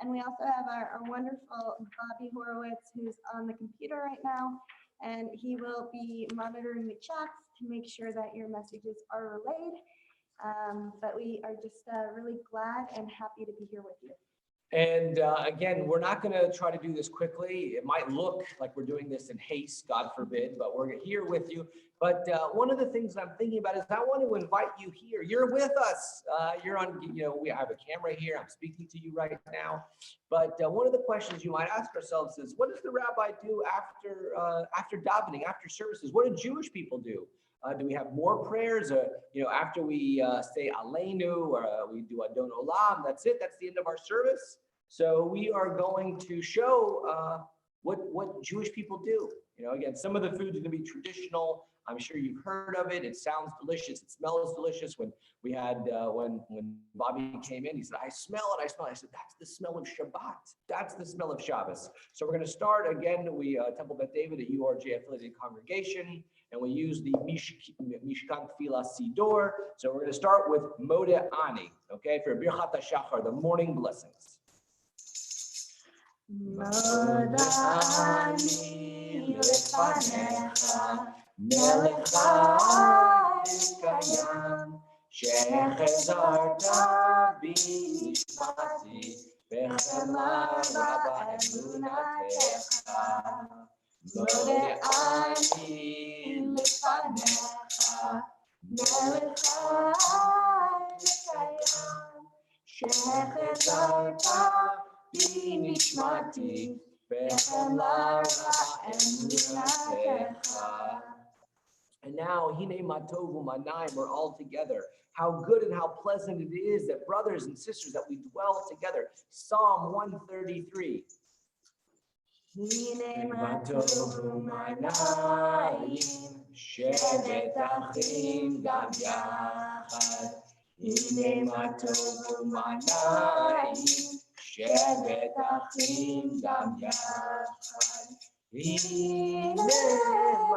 And we also have our wonderful Bobby Horowitz, who's on the computer right now, and he will be monitoring the chats to make sure that your messages are relayed. But we are just really glad and happy to be here with you. And again, we're not going to try to do this quickly. It might look like we're doing this in haste, God forbid, but we're here with you. But one of the things I'm thinking about is I want to invite you here. You're with us. You're on, we have a camera here. I'm speaking to you right now. But one of the questions you might ask ourselves is, what does the rabbi do after davening, after services? What do Jewish people do? Do we have more prayers? After we say Aleinu or we do Adon Olam, that's it. That's the end of our service. So we are going to show what Jewish people do. Again, some of the foods are going to be traditional. I'm sure you've heard of it. It sounds delicious. It smells delicious. When we had when Bobby came in, he said, "I smell it. I smell it." I said, "That's the smell of Shabbat. That's the smell of Shabbos." So we're going to start again. We Temple Beth David, a URJ affiliated congregation. And we use the Mishkan Tefillah Sidor. So we're going to start with Modeh Ani, okay, for Birchat HaShachar, the morning blessings. Modeh Ani lefanecha, melech haaretz kayam, shechezarta b'nishmati, b'chemar ba'emunatecha. Modeh Ani lefanecha, melech haaretz kayam, shechezarta b'nishmati, b'chemar ba'emunatecha. And now, Hine Matovu Manayim, we're all together. How good and how pleasant it is that brothers and sisters, that we dwell together. Psalm 133. Hine matovu manayim, shevet achim gam yachad. Hine matovu manayim, shevet achim gam yachad. Hine matov,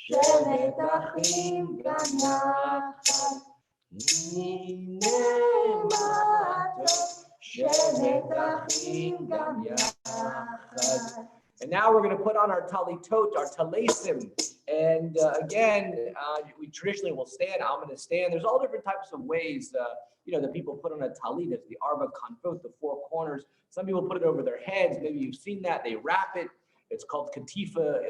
shevet achim gam yachad. Hine matov, shevet achim gam yachad. And now we're going to put on our talitot, our talesim. And again, we traditionally will stand. I'm going to stand. There's all different types of ways, that people put on a talit. It's the arba kanfot, the four corners. Some people put it over their heads. Maybe you've seen that. They wrap it. It's called katifa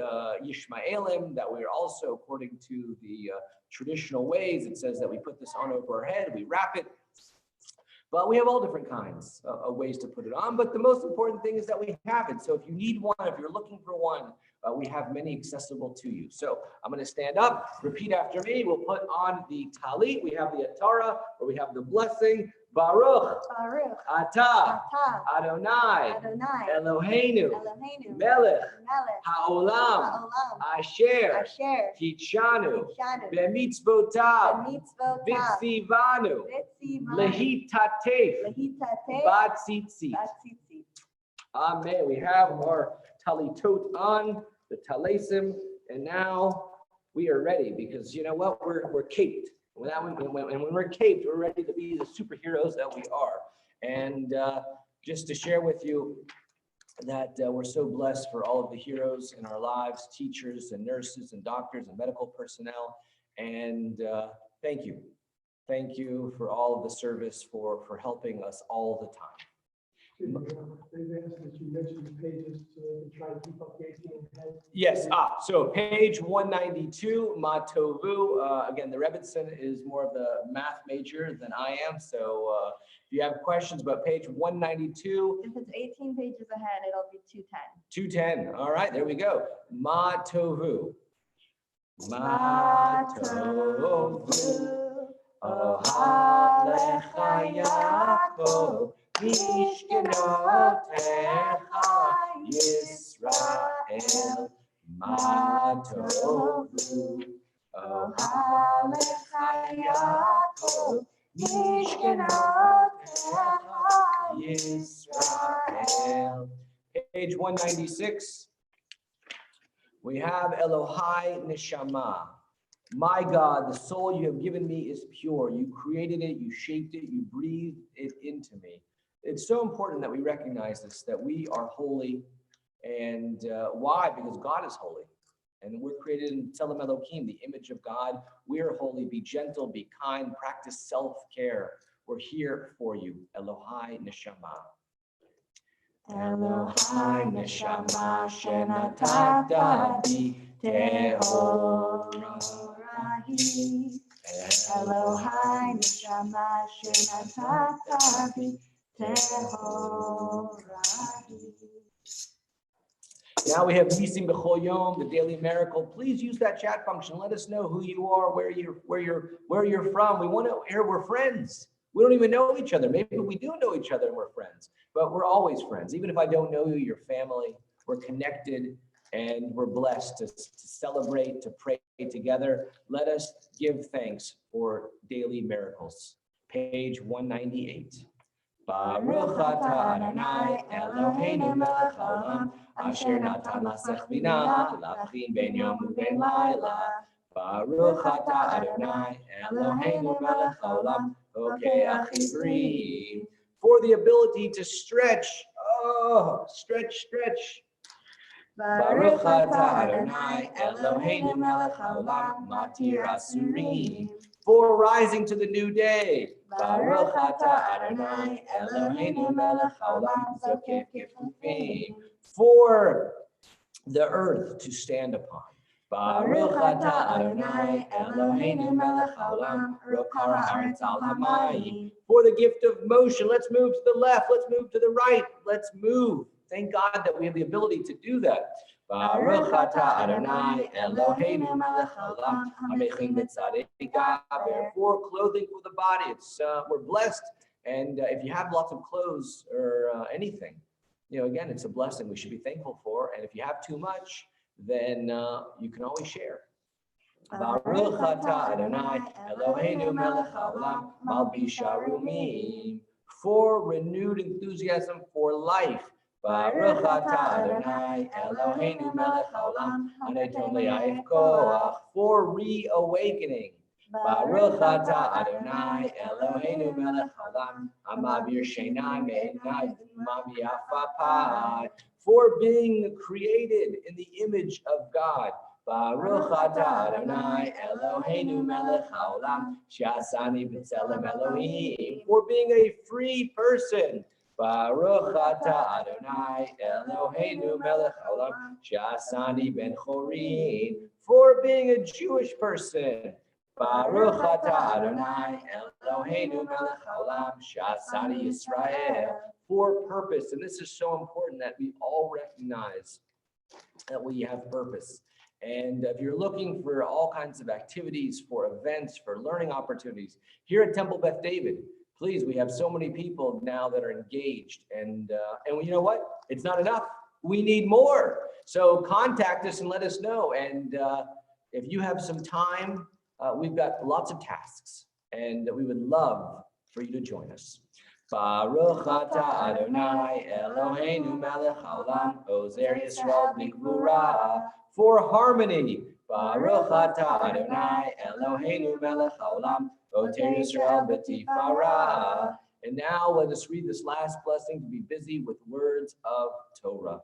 yishmaelim, that we're also, according to the traditional ways, it says that we put this on over our head. We wrap it. But we have all different kinds of ways to put it on. But the most important thing is that we have it. So if you need one, if you're looking for one, we have many accessible to you. So I'm going to stand up, repeat after me. We'll put on the talit. We have the Torah, or we have the blessing. Baruch, Baruch, Atah, Adonai, Eloheinu, Melech, Haolam, Asher, Kitshanu, B'mitzvotav, V'tzivanu, Lehitatef, B'tzitzit. Amen. We have our talitot on, the talesim, and now we are ready because you know what? We're caped. And when we're caped, we're ready to be the superheroes that we are. And just to share with you that we're so blessed for all of the heroes in our lives, teachers and nurses and doctors and medical personnel. And thank you. Thank you for all of the service, for helping us all the time. They've asked that you mention the pages so they can try to keep up the 18 head. Yes, so page 192, Matovu. Again, the Rebbitzin is more of the math major than I am. So if you have questions about page 192. If it's 18 pages ahead, it'll be 210. 210. All right, there we go. Matovu. Matovu. Ohalecha Yaakov. Mishkenotecha Yisrael, Matovu. Ohalecha Yaakov, Mishkenotecha Yisrael. Page 196. We have Elohai Neshama. My God, the soul you have given me is pure. You created it, you shaped it, you breathed it into me. it's so important that we recognize this, that we are holy. And why? Because God is holy. And we're created in Tzelem Elohim, the image of God. We're holy. Be gentle, be kind, practice self-care. We're here for you. Elohai Neshama. Elohai Neshama Shenatata Bi Tehorahi. Elohai Neshama Shenatata Bi Tehorahi. Now we have Nisim B'chol Yom, the daily miracle. Please use that chat function. Let us know who you are, where you're from. We want to hear we're friends. We don't even know each other. Maybe we do know each other and we're friends, but we're always friends. Even if I don't know you, you're family. We're connected and we're blessed to celebrate, to pray together. Let us give thanks for daily miracles. Page 198. Baruch atah Adonai Eloheinu melech haolam asher natan lasech binah lavchin ben yom uben layla. Baruch atah Adonai Eloheinu melech haolam hokeach ivrim. For the ability to stretch. Oh, stretch. Baruch atah Adonai Eloheinu melech haolam matir asurim. For rising to the new day. Baruch atah Adonai Eloheinu melech haolam zokef kefufim. For the earth to stand upon. Baruch atah Adonai Eloheinu melech haolam rokar haaretz al hamayim. For the gift of motion. Let's move to the left. Let's move to the right. Let's move. Thank God that we have the ability to do that. Baruch atah Adonai Eloheinu melech haolam hamechin b'tzadei gaber. For clothing for the body. It's we're blessed, and if you have lots of clothes or anything, again, it's a blessing we should be thankful for. And if you have too much, then you can always share. Baruch atah Adonai Eloheinu melech haolam malbish harumim. For renewed enthusiasm for life. Baruch atah Adonai Eloheinu melech haolam haneton le'ayef koach. For reawakening. Baruch atah Adonai Eloheinu melech haolam hamavir sheinai me'enai mamiafapai. For being created in the image of God. Baruch atah Adonai Eloheinu melech haolam she'asani b'tzelem Elohim. For being a free person. Baruch atah Adonai Eloheinu melech haolam she'asani ben chorin. For being a Jewish person. Baruch atah Adonai Eloheinu melech haolam she'asani Yisrael. For purpose, and this is so important that we all recognize that we have purpose. And if you're looking for all kinds of activities, for events, for learning opportunities, here at Temple Beth David, please, we have so many people now that are engaged. And you know what? It's not enough. We need more. So contact us and let us know. And if you have some time, we've got lots of tasks, and we would love for you to join us. Baruch atah Adonai Eloheinu melech haolam ozer Yisrael b'gvura. For harmony. Baruch atah Adonai Eloheinu melech haolam ozer Yisrael b'tifara. And now let us read this last blessing to be busy with words of Torah.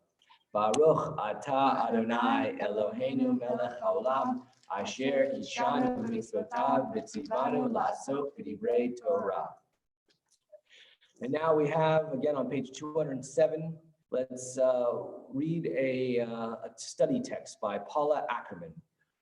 Baruch atah Adonai Eloheinu melech haolam asher kishanu mitzvotav v'tzivanu la'asok b'divrei Torah. And now we have, again, on page 207, let's read a study text by Paula Ackerman.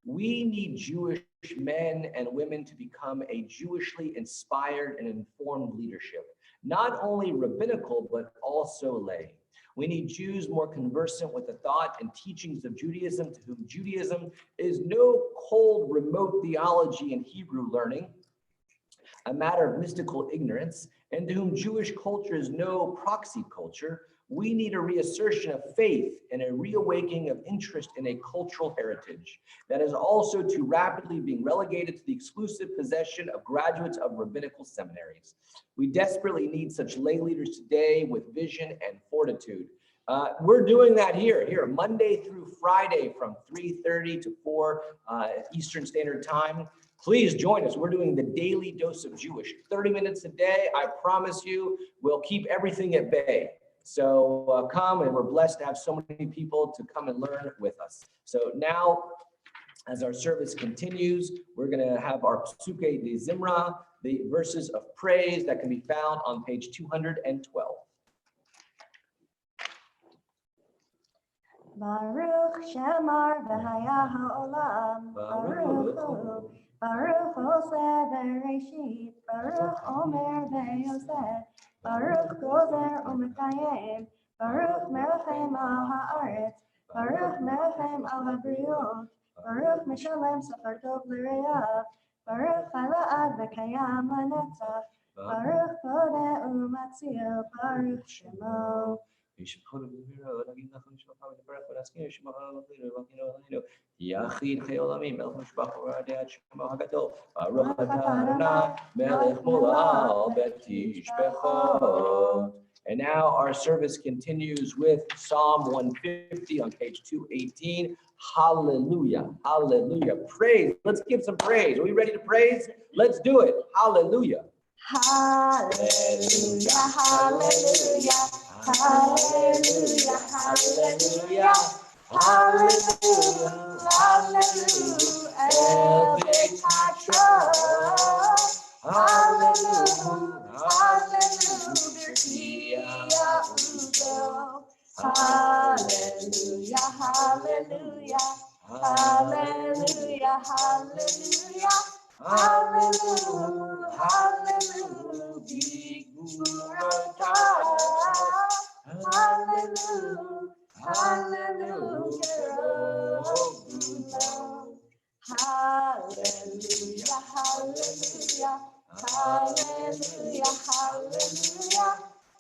We need Jewish men and women to become a Jewishly inspired and informed leadership, not only rabbinical, but also lay. We need Jews more conversant with the thought and teachings of Judaism, to whom Judaism is no cold, remote theology and Hebrew learning, a matter of mystical ignorance, and to whom Jewish culture is no proxy culture. We need a reassertion of faith and a reawakening of interest in a cultural heritage that is also too rapidly being relegated to the exclusive possession of graduates of rabbinical seminaries. We desperately need such lay leaders today with vision and fortitude. We're doing that here, Monday through Friday from 3:30 to 4 Eastern Standard Time. Please join us. We're doing the daily dose of Jewish, 30 minutes a day. I promise you, we'll keep everything at bay. So come, and we're blessed to have so many people to come and learn with us. So now, as our service continues, we're going to have our Psuke de Zimra, the verses of praise that can be found on page 212. Baruch Shemar v'haya ha'olam, Baruch Hu, Baruch Oseh v'Reishit, Baruch Omer v'Yosef, Baruch Gozer u'Mekayem, Baruch Merachem al ha'aretz, Baruch Merachem al ha'briot, Baruch Meshalem Sefer Tov l'Reyav, Baruch Hala'ad v'Kayam l'Netzach, Baruch Bodeh u'Matzil, Baruch Shemo. יחיד חיי עולמים, מלך משפח ורעדי עד שמו הגדול, ברוך אתה ה' מלך מולך ותשבחות. And now our service continues with Psalm 150 on page 218. Hallelujah, hallelujah. Praise, let's give some praise. Are we ready to praise? Let's do it. Hallelujah. Hallelujah, hallelujah, hallelujah, hallelujah, hallelujah, hallelujah, El Betachon. Hallelujah, hallelujah, Birkia Udo. Hallelujah, hallelujah, hallelujah, hallelujah. Hallelujah, hallelujah, big Murata. Hallelujah, hallelujah, hallelujah, hallelujah, hallelujah, hallelujah,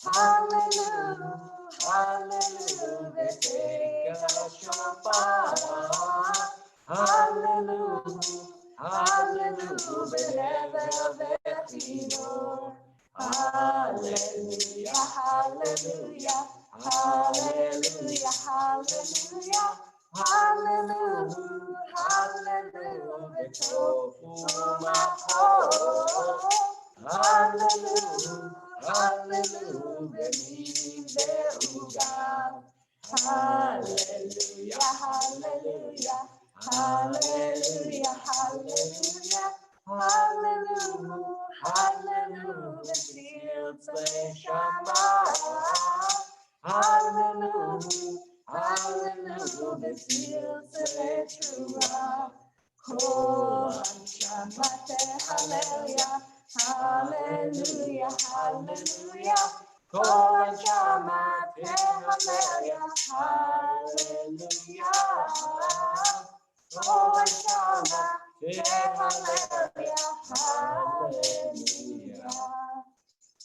hallelujah, hallelujah, take a Shabbat. Hallelujah. Hallelujah, hallelujah, hallelujah, hallelujah, hallelujah, hallelujah, hallelujah, hallelujah, hallelujah, hallelujah. Hallelujah, hallelujah, hallelujah, hallelujah, fields of Shabbat. Hallelujah, hallelujah, fields of Torah. Kol Shabbat, hallelujah, hallelujah, hallelujah. Kol Shabbat, hallelujah, hallelujah. Oh,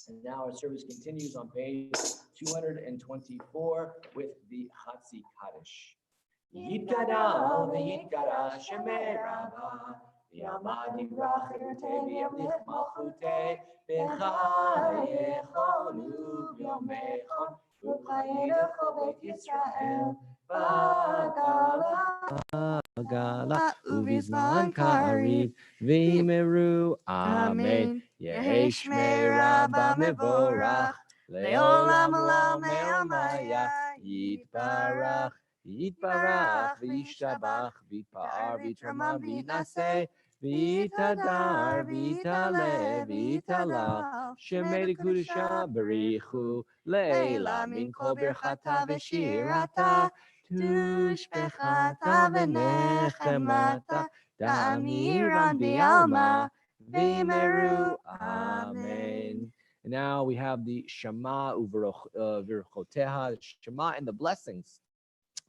and now our service continues on page 224 with the Chatzi Kaddish. Yitkara v'yitkara shemei Rabba, v'yamad yivrach yirtei v'yamlich malchutei, v'chayechonu v'yomechon, v'chayirecho beit Yisrael, v'gala uvizman kariv v'yimeru amen. Yehi shmei Rabba mevorach leolam olam me'omaya yitbarach yitbarach v'yishtabach v'yitpa'ar v'yitramam v'yitnaseh v'yitadar v'yitale v'yitalach shemei l'kedusha barichu le'ela min kol birchata v'shirata tushbechata v'nechemata da'amiran bi'alma v'yimeru amen. And now we have the Shema u'Virchoteha, the Shema and the blessings.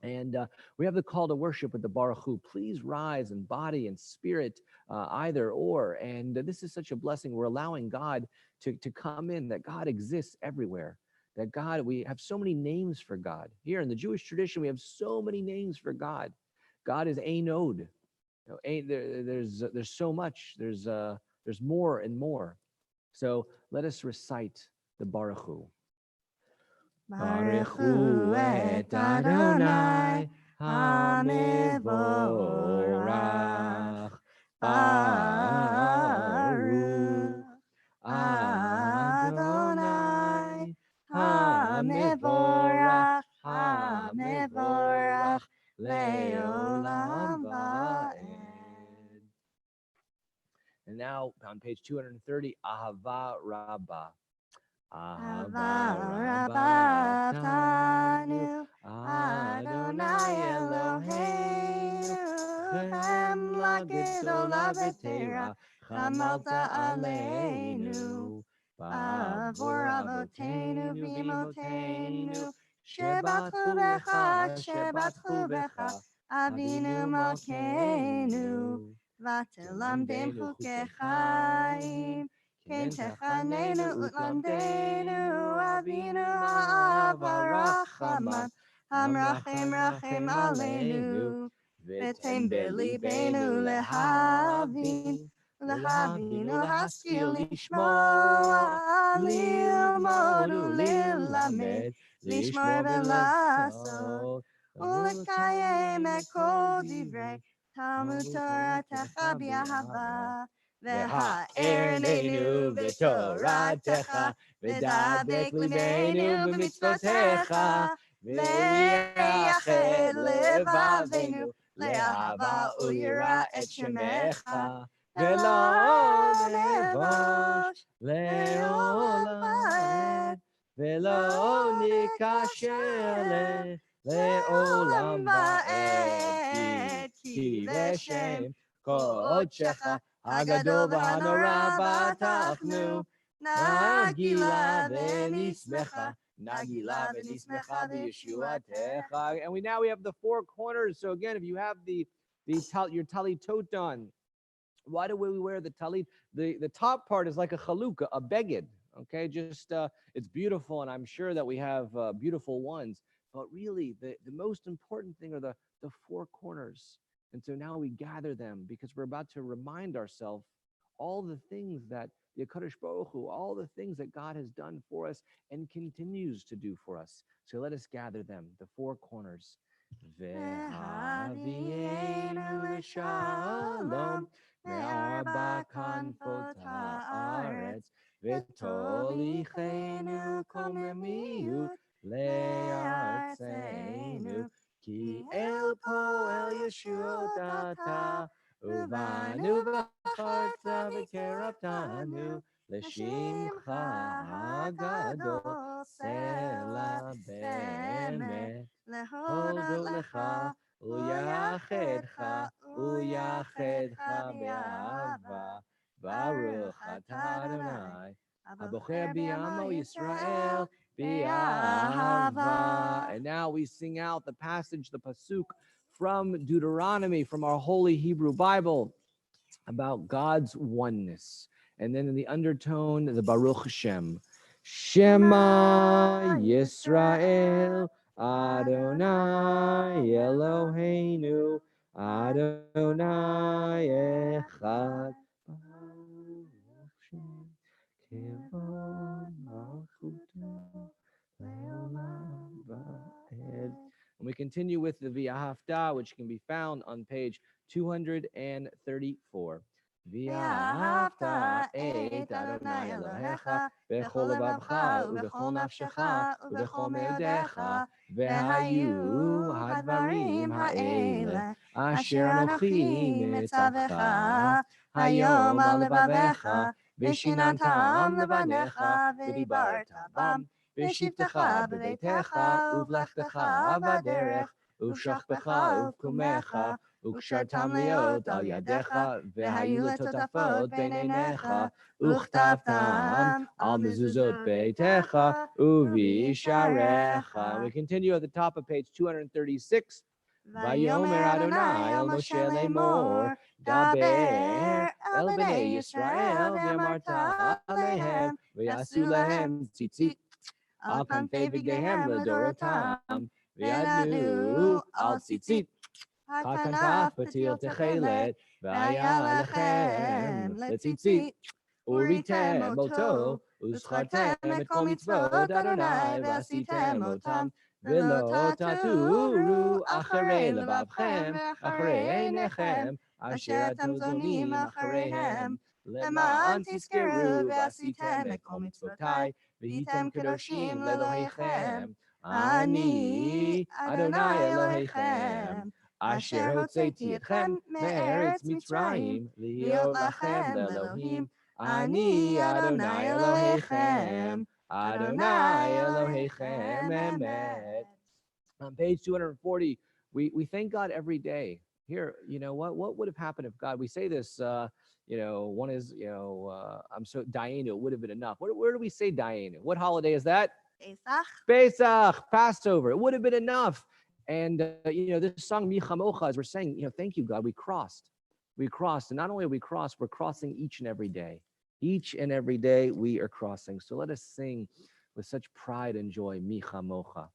And we have the call to worship with the Baruch Hu. Please rise in body and spirit, either or. And this is such a blessing. We're allowing God to come in, that God exists everywhere. That God, we have so many names for God. Here in the Jewish tradition, we have so many names for God. God is Einod. There's so much. There's more and more. So let us recite the Baruch Hu. Baruch Hu et Adonai HaMevorach. המבורך, המבורך, לעולם ועד. And now on page 230, Ahava Rabbah. Ahava Rabbah Tanu, Adonai Eloheinu, Chemla Gedola V'Tera, Chamalta Aleinu, Bavor Avotenu V'Imotenu, Shebatchu Becha, Shebatchu Becha, Avinu Malkeinu, V'Telamdem Chukei Chaim, Ken Techanenu Utlamdenu, Avinu Ha'av HaRachaman, Hamrachem Rachem Aleinu, V'tem Belibenu Lehavin, Lehavin Ulhaskil Lishmoa, Lilmod Ulilamed, Lishmor V'Lasot, Ulekayem Ekol Divrei Talmud Toratecha B'Ahava. V'ha'ernenu v'toratecha, v'dabek libeinu b'mitzvotecha, v'yached levavenu, le'ahava u'yira et shemecha, v'lo nevosh le'olam va'ed, v'lo nikasher le'olam va'ed, ki v'shem kodshecha Hagadol v'hanora batachnu, Nagila v'nismecha v'yeshuatecha. And we have the four corners. So again, if you have your talitot on, why do we wear the talit? The top part is like a chalukah, a beged. Okay, just it's beautiful, and I'm sure that we have beautiful ones. But really, the most important thing are the four corners. And so now we gather them because we're about to remind ourselves all the things that the HaKadosh Baruch Hu, all the things that God has done for us and continues to do for us. So let us gather them, the four corners. Ve'havienu l'shalom me'arba kanfot ha'aretz ve'tolichenu kol memiut le'artzeinu. Ki el poel Yeshua data, uvanu v'charta v'kerabtanu, l'shimcha hagadol sela be'emet, lehodot lecha, uyachedcha be'ahava, baruch atah Adonai, abocher b'yamo Yisrael, and now we sing out the passage, the pasuk from Deuteronomy, from our Holy Hebrew Bible, about God's oneness. And then in the undertone, the Baruch Hashem. Shema Yisrael, Adonai Eloheinu, Adonai Echad. And we continue with the V'ahavta, which can be found on page 234. V'ahavta et Adonai Elohecha b'chol levavcha u'b'chol nafshecha u'b'chol me'odecha v'hayu hadvarim ha'ele asher anochi mitzavecha hayom al levavecha v'shinantam levanecha v'dibarta bam v'shivtecha b'veitecha uv'lechtecha b'derech uv'shachbecha uv'kumecha וקשרתם להיות על ידיך, והיו לטוטפות בין עיניך, וכתבתם על מזוזות ביתך ובשעריך. We continue at the top of page 236. ויאמר אדוני אל משה לאמור, דבר אל בני ישראל, ואמרת עליהם, ויעשו להם ציצית על כנפי בגדיהם לדורותם, וידעו על ציצית. הכנף פתיל תכלת, והיה לכם לציצית, וריתם אותו, וזכרתם את כל מצוות אדוני, ועשיתם אותם, ולא תטורו אחרי לבבכם, אחרי עיניכם, אשר אתם זונים אחריהם, למען תזכרו ועשיתם את כל מצוותיי, V'hitem kadoshim le'Elohechem. Ani Adonai Elohechem. Asher hotzeiti etchem me'eretz Mitzrayim. Liot lachem le'Elohim. Ani Adonai Elohechem. Adonai Elohechem emet. On page 240, we thank God every day. Here, you know what would have happened if God, we say this, one is, I'm so, Dayenu would have been enough. Where do we say Dayenu? What holiday is that? Pesach. Pesach, Passover. It would have been enough. And, this song, Mi Chamocha, as we're saying, thank you, God, we crossed. We crossed. And not only are we crossed, we're crossing each and every day. Each and every day we are crossing. So let us sing with such pride and joy, Mi Chamocha.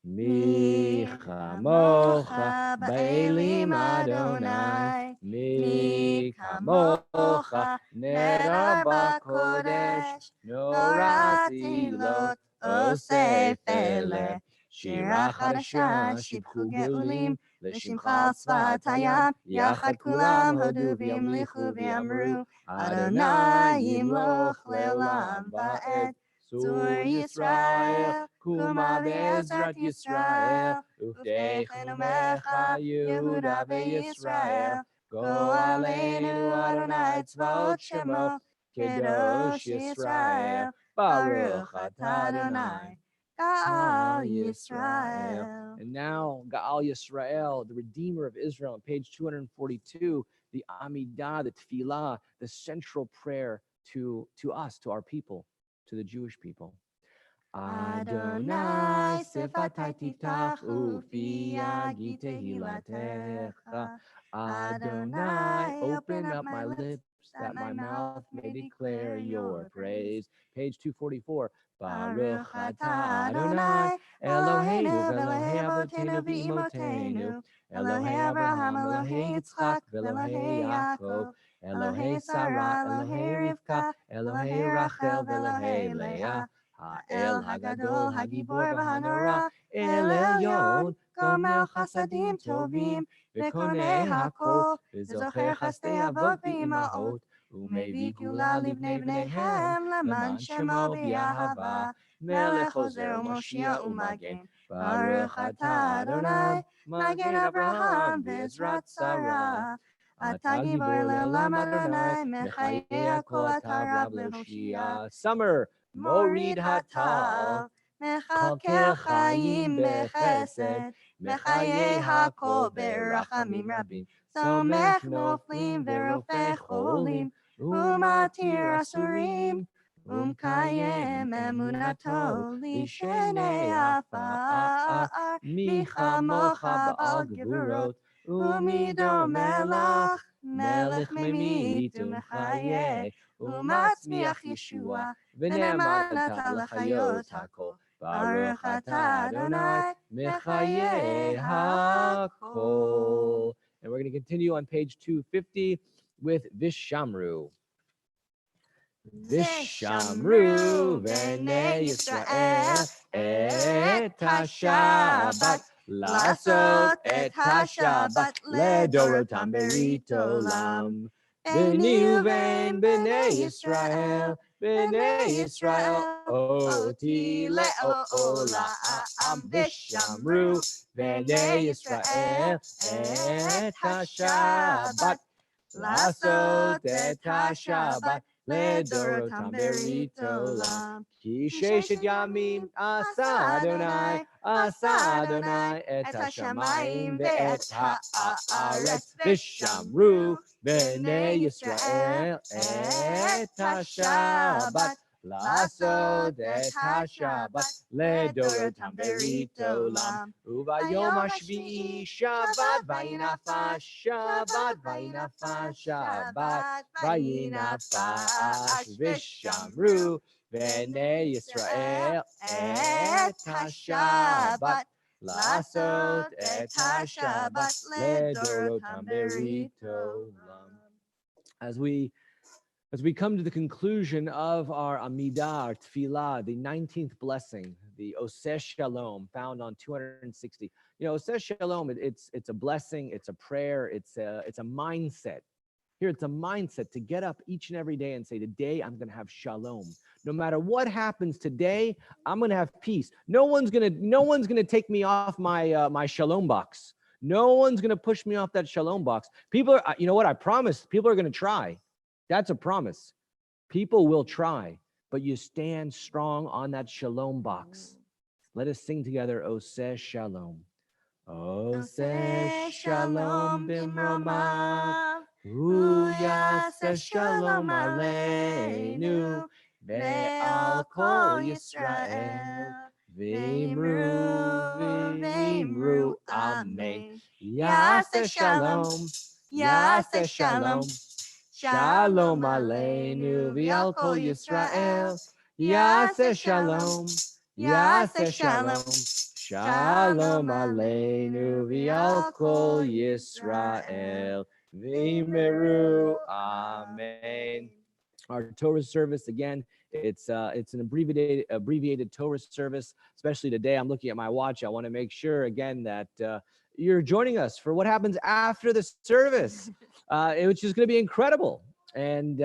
Mi chamocha ba'elim Adonai, mi chamocha neder b'kodesh, norati lo oseh pele, shira chadasha shibchu geulim, l'shimcha tzvat hayam, yachad kulam hodu v'yamlichu v'yamru, Adonai yimloch le'olam va'ed. Zur Yisrael, Kuma ve'ezrat Yisrael, Uvdeichenu mecha Yehuda ve'Yisrael, Go aleinu Adonai tzvaot shemo, Kedosh Yisrael, Baruch atah Adonai, Ga'al Yisrael. And now, Ga'al Yisrael, the Redeemer of Israel, on page 242, the Amidah, the Tefillah, the central prayer to us, to our people, to the Jewish people. Adonai sefatai tiftach ufi yagi tehilatecha. Adonai, open up my lips that my mouth may declare your praise. Page 244. Baruch atah Adonai Eloheinu v'Elohei Avotenu v'Imotenu, Elohei Abraham, Elohei Yitzchak, v'Elohei Yaakov, Elohei Sarah, Elohei Rivka, Elohei Rachel, v'Elohei Leah, Ha'el Hagadol, Hagibor v'Hanora, El Elyon, Gomel Chasadim Tovim, V'konei Hakol, V'zocher Chasdei Avot v'Imahot, U'mevii Gula Livnei Bneihem, Leman Shemo v'Yahava, Melech Ozer U'Moshia U'Magen, Baruch atah Adonai, Magen Abraham v'Ezrat Sarah. Atah Gibor le'olam Adonai, Mechayei Hakol atah Rab le'Hoshia. Summer, Morid Hatal, Mechalkel Chaim bechesed, Mechayei Hakol berachamim rabim, Somech noflim verofeh cholim, Umatir asurim, Umkayem emunato lishenei afar, Michamocha ba'al gevurot, Umido melach, melech memit umechayeh, Umatzmiach Yeshua, V'ne'eman atah l'chayot hakol, Baruch atah Adonai, Mechayei hakol. And we're going to continue on page 250 with Vishamru. Vishamru v'nei Yisrael et ha-Shabbat, Lasot et ha-Shabbat ledorotam berit olam. B'ni uvein b'nei Yisrael, oti le'olam. Vishamru v'nei Yisrael et ha-Shabbat, Lasot et ha-Shabbat ledorotam berit olam. Ki sheshet yamim asa Adonai et hashamayim ve'et ha'aretz. Vishamru b'nei Yisrael et ha-Shabbat, Lasot et ha-Shabbat ledorotam berit olam. Uvayom hashvi'i Shabbat vayinafash, Shabbat vayinafash, Shabbat vayinafash. Vishamru b'nei Yisrael et ha-Shabbat, Lasot et ha-Shabbat ledorotam berit olam. As we come to the conclusion of our Amidah, our Tefillah, the 19th blessing, the Oseh Shalom, found on 260. Oseh Shalom, it's a blessing, it's a prayer, it's a mindset. Here, it's a mindset to get up each and every day and say, today I'm going to have shalom. No matter what happens today, I'm going to have peace. No one's going to take me off my my shalom box. No one's going to push me off that shalom box. People are, you know what? I promise people are going to try. That's a promise. People will try, but you stand strong on that shalom box. Let us sing together, Oseh Shalom. Oseh Shalom Bimromav. Uyaseh Shalom Aleinu. Ve'al Kol Yisrael. V'imru, Amen. Yaseh Shalom. Yaseh Shalom. Shalom Aleinu. Ve'al Kol Yisrael. Yaseh Shalom. Yaseh Shalom. Shalom Aleinu V'al Kol Yisrael V'imru. Amen. Our Torah service, again, it's an abbreviated Torah service, especially today. I'm looking at my watch. I want to make sure, again, that you're joining us for what happens after the service, which is going to be incredible. And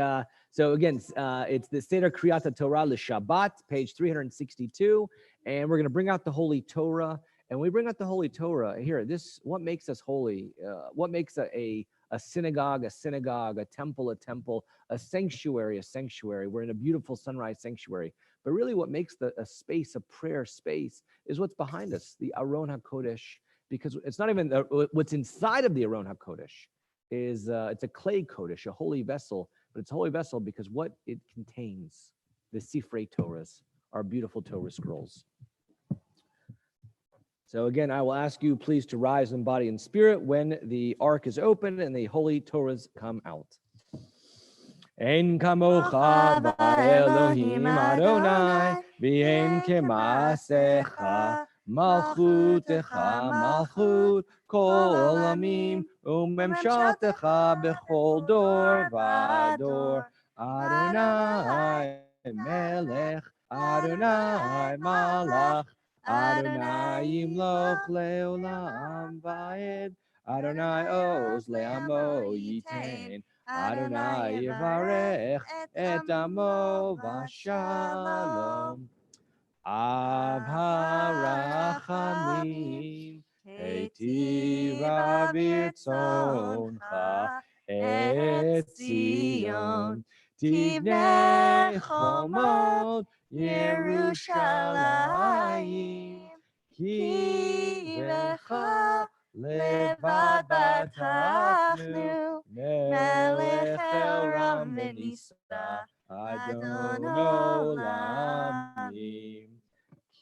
so again, it's the Seder Kriyat Torah Shabbat, page 362. And we're going to bring out the Holy Torah. And we bring out the Holy Torah here. What makes us holy? What makes a synagogue, a temple, a sanctuary, We're in a beautiful sunrise sanctuary. But really what makes a space, a prayer space, is what's behind us, the Aron HaKodesh, because it's not even what's inside of the Aron HaKodesh is it's a clay Kodesh, a holy vessel, but it's a holy vessel because what it contains, the Sifrei Torahs, our beautiful Torah scrolls. So again, I will ask you please to rise in body and spirit when the ark is open and the holy Torahs come out. Ein kamocha ba'Elohim Adonai, v'ein kema'asecha, malchutecha malchut kol olamim, umemshaltecha bechol dor v'ador. Adonai melech, Adonai malach, Adonai yimloch leolam va'ed, Adonai oz le'amo yitain, Adonai yivarech et amo v'shalom. Av harachamim heitiva b'rtzoncha et Zion tivnei chomot Yerushalayim ki b'cha levad batarachnu melech elam v'nisa Adon olamim.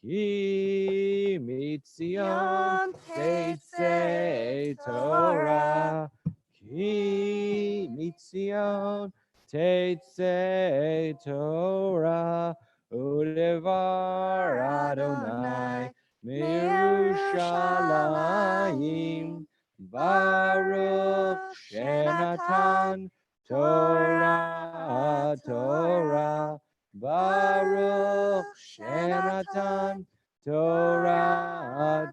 Ki mitzion tetzei Torah, Ki mitzion tetzei Torah, Udevar Adonai mirushalayim, Baruch Shenatan Torah, Baruch Shenatan Torah,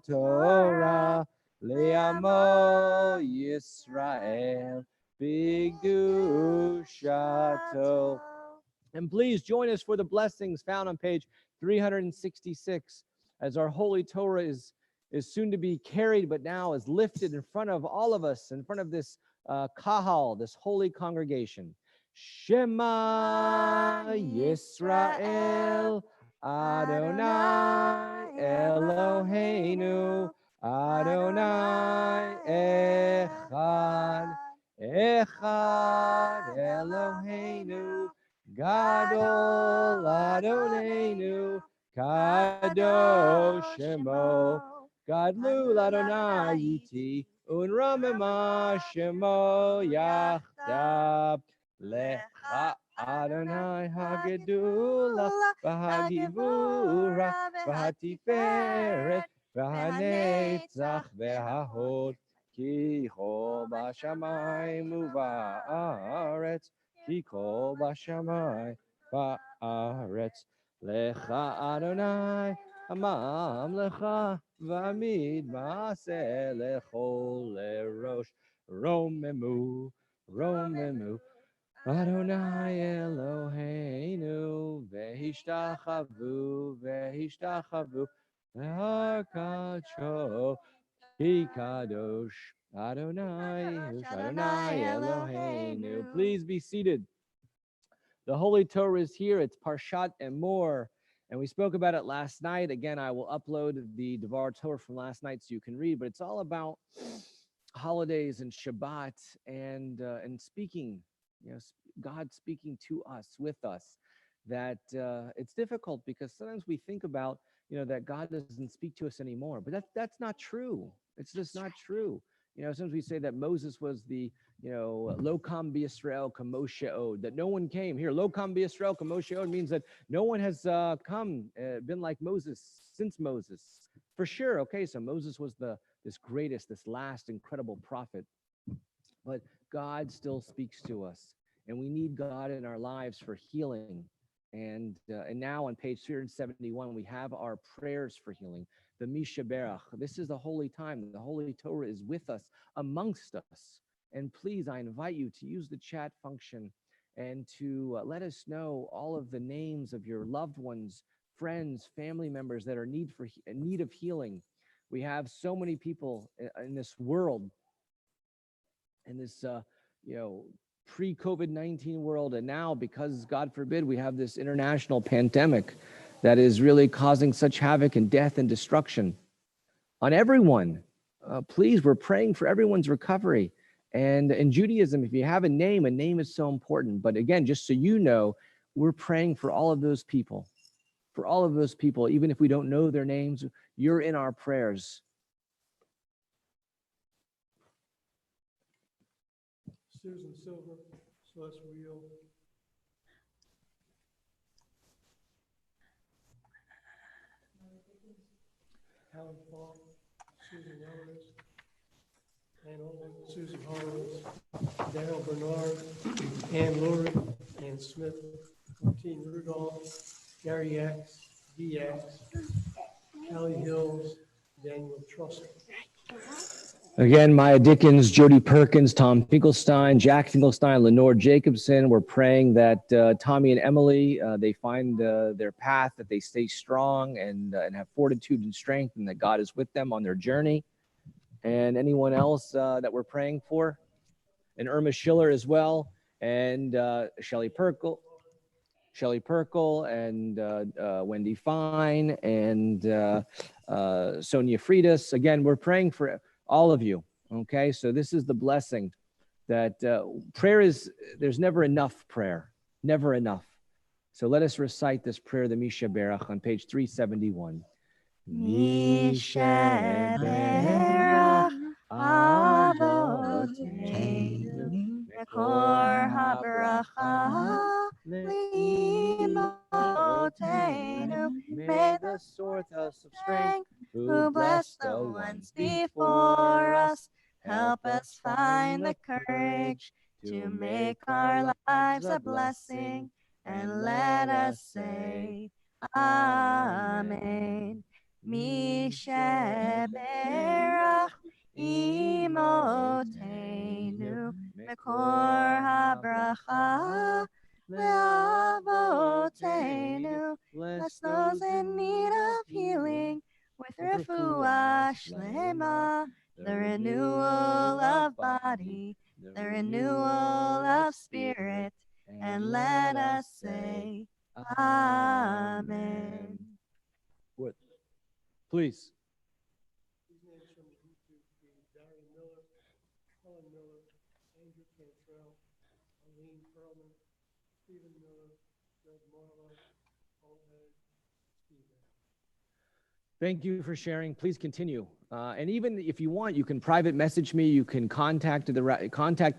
Le'amo Yisrael B'Kedushato. And please join us for the blessings found on page 366, as our Holy Torah is soon to be carried, but now is lifted in front of all of us, in front of this kahal, this holy congregation. Shema Yisrael Adonai Eloheinu Adonai Echad Eloheinu Gadol Adonenu Kadosh Shemo Gadlu Adonai Yiti Unramema Shemo Yachdav Lecha Adonai Hagedula V'Hagivura V'Hatiferet V'Hanetzach V'Hahod Ki Ho B'Shamayim U'Ba'aretz Ki Ho B'Shamayim Ba'aretz Lecha Adonai Amam Lecha V'Amid Ma'aseh Lechol Lerosh Romemu Adonai Eloheinu vehishtachavu leharkacho Kadosh Adonai Eloheinu. Please be seated. The Holy Torah is here. It's Parshat and more. And we spoke about it last night. Again, I will upload the Devar Torah from last night so you can read. But it's all about holidays and Shabbat and speaking. God speaking to us, with us. That it's difficult because sometimes we think about that God doesn't speak to us anymore. But that's not true. It's just not true. Sometimes we say that Moses was the lo kam b'Yisrael kamoshe od, that no one came here. Lo kam b'Yisrael kamoshe od means that no one has been like Moses since Moses. For sure, okay, so Moses was this last incredible prophet. But God still speaks to us, and we need God in our lives for healing. And now on page 371, we have our prayers for healing. The Misha Berach. This is the holy time. The Holy Torah is with us, amongst us. And please, I invite you to use the chat function and to let us know all of the names of your loved ones, friends, family members that are in need of healing. We have so many people in this world, in this pre-COVID-19 world, and now, because God forbid, we have this international pandemic that is really causing such havoc and death and destruction on everyone. Please, we're praying for everyone's recovery. And in Judaism, if you have a name is so important. But again, just so you know, we're praying for all of those people. For all of those people, even if we don't know their names, you're in our prayers. Susan Silver, Celeste Wheel, Helen Paul, Susan Ellis, Ann Olin, Susan Horowitz, Daryl Bernard, Ann Lurie, Ann Smith, Martine Rudolph, Gary X, DX, Kelly Hills, Daniel Trussell. Again, Maya Dickens, Jody Perkins, Tom Finkelstein, Jack Finkelstein, Lenore Jacobson. We're praying that Tommy and Emily, they find their path, that they stay strong and have fortitude and strength, and that God is with them on their journey. And anyone else that we're praying for? And Irma Schiller as well, and Shelley Perkle, and Wendy Fine, and Sonia Freitas. Again, we're praying for all of you. Okay, so this is the blessing that prayer is, there's never enough prayer, never enough. So let us recite this prayer, the Misha Berach, on page 371. Misha Berach Avoteinu Mekor HaBaracha L'Imotenu. May the source of strength who bless the ones before us, help us find the courage to make our lives a blessing, and let us say Amen. Misha Berach Imotenu Mekor HaBaracha Le'avotenu. Bless those in need of healing with refuah shlema, the renewal of body, the renewal of spirit, and let us say Amen. Please. These names from the YouTube feed: Darian Miller, Helen Miller, Andrew Cantrell, Eileen Perlman, Stephen Miller, Greg Marlowe, Olhead, Steve. Thank you for sharing. Please continue. And even if you want, you can private message me. You can contact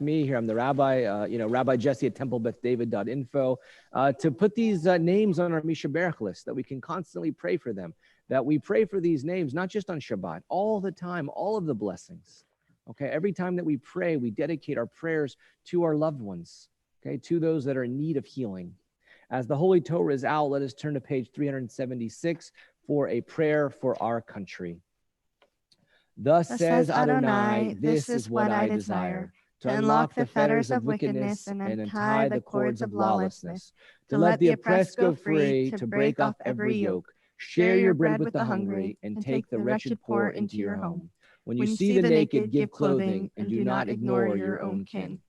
me here. I'm the rabbi, Rabbi Jesse at templebethdavid.info, to put these names on our Misha Berach list, that we can constantly pray for them, that we pray for these names, not just on Shabbat, all the time, all of the blessings. Okay, every time that we pray, we dedicate our prayers to our loved ones, okay, to those that are in need of healing. As the Holy Torah is out, let us turn to page 376 for a prayer for our country. Thus says Adonai, this is what I desire, to unlock the fetters of wickedness and untie the cords of lawlessness, to let the oppressed go free, to break off every yoke. Share your bread with the hungry, and take the wretched poor into your home. When you see the naked, give clothing, and do not ignore your own kin.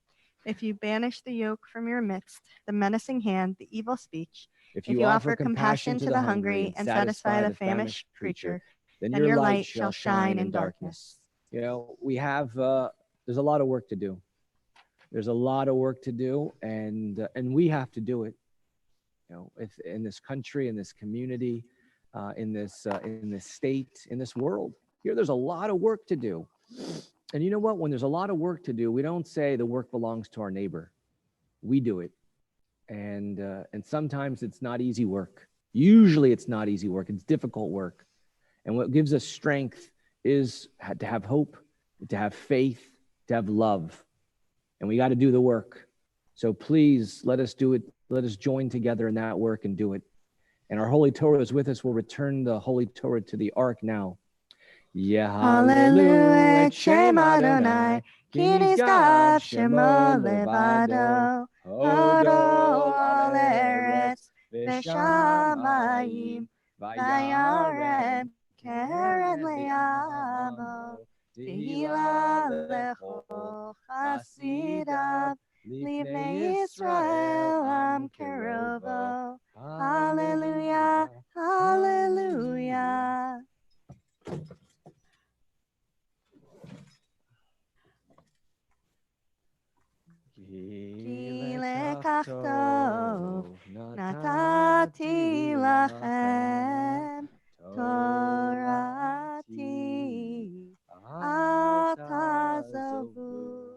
If you banish the yoke from your midst, the menacing hand, the evil speech, If you offer compassion to the hungry and satisfy the famished creature, then your light shall shine in darkness. You know, we have, there's a lot of work to do. There's a lot of work to do, and we have to do it. You know, if in this country, in this community, in this state, in this world, here, there's a lot of work to do. And you know what? When there's a lot of work to do, we don't say the work belongs to our neighbor. We do it. And sometimes it's not easy work. Usually it's not easy work. It's difficult work. And what gives us strength is to have hope, to have faith, to have love. And we got to do the work. So please let us do it. Let us join together in that work and do it. And our Holy Torah is with us. We'll return the Holy Torah to the ark now. Hallelujah, Shem Adonai, Ki nizgav Shemo levado, Hodol al eretz v'shamayim, vayarem keren le'amo, tehila lecho chasidav, livnei Yisrael am kerovo. Hallelujah, hallelujah. כי לקח טוב נתתי לכם, תורתי אל תעזבו,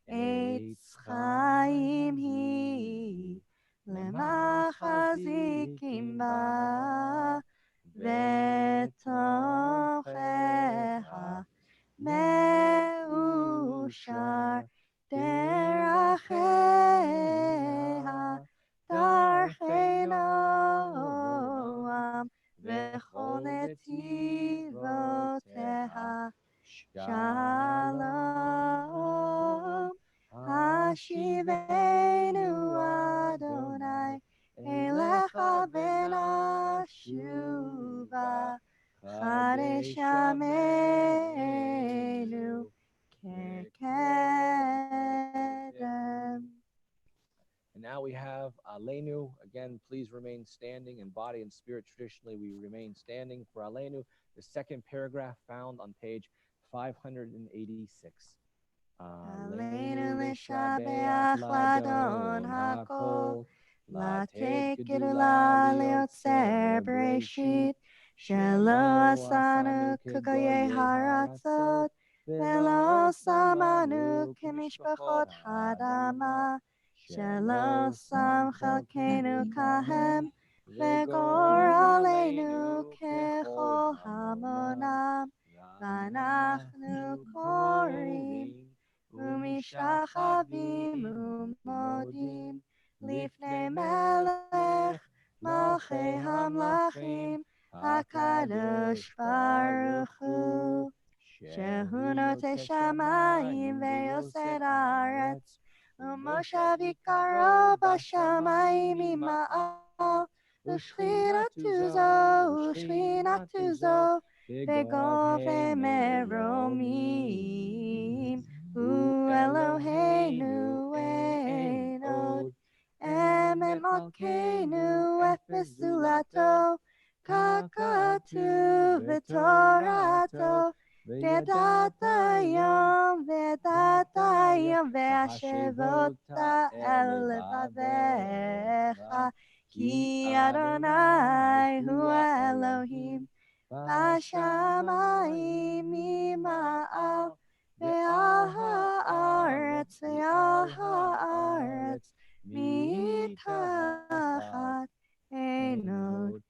עץ חיים היא למחזיקים בה, ותוכחה מאושר דרכיה, דרכי נועם, וכל נתיבותיה שלום. השיבנו אדוני אליך ונשובה, חדש ימינו כקדם. And now we have Aleinu. Again, please remain standing in body and spirit. Traditionally, we remain standing for Aleinu. The second paragraph found on page 586. Aleinu לשבח לאדון הכל, לתת גדולה ליוצר בראשית, שלא עשנו כגויי הארצות, ולא שמנו כמשפחות האדמה, שלא שם חלקנו כהם, וגורלנו ככל המונם, ואנחנו קוראים ומשתחווים ומודים לפני מלך מלכי המלכים הקדוש ברוך הוא, שהוא נוטה שמיים ויוסד הארץ, ומושב עיקרו בשמיים ממעל, ושכינתו זו בגובה מרומים. הוא אלוהינו אין עוד, אמת מלכנו אפס זולתו, ככתוב בתורתו, וידעת היום והשבות אל לבביך, כי אדוני הוא האלוהים בשמיים ממעל, ועל הארץ מתחת, אין עוד.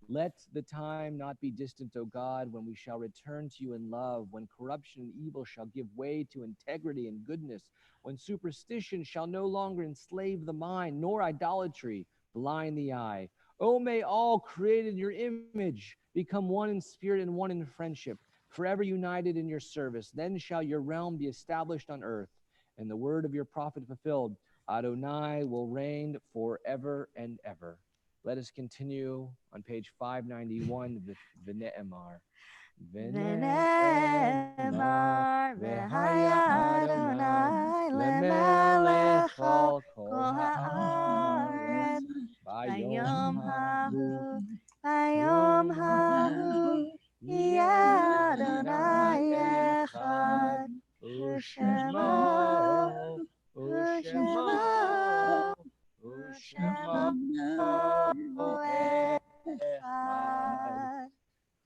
Let the time not be distant, O God, when we shall return to you in love, when corruption and evil shall give way to integrity and goodness, when superstition shall no longer enslave the mind, nor idolatry blind the eye. Oh, may all created in your image become one in spirit and one in friendship. forever united in your service. Then shall your realm be established on earth, and the word of your prophet fulfilled. Adonai will reign forever and ever. Let us continue on page 591, V'ne'emar. V'ne'emar v'haya Adonai lemelech al kol haaretz bayom hahu yeh Adonai echad u'shemo echad.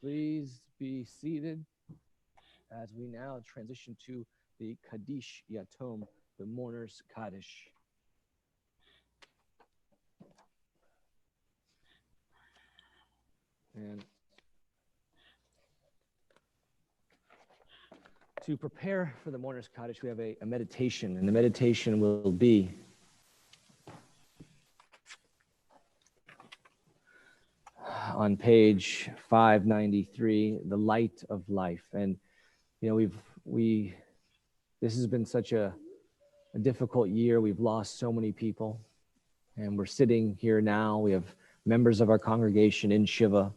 Please be seated as we now transition to the Kaddish Yatom, the mourner's Kaddish. And to prepare for the mourner's Kaddish, we have a meditation, and the meditation will be on page 593, the light of life. And you know, this has been such a difficult year. We've lost so many people, and we're sitting here now. We have members of our congregation in Shiva.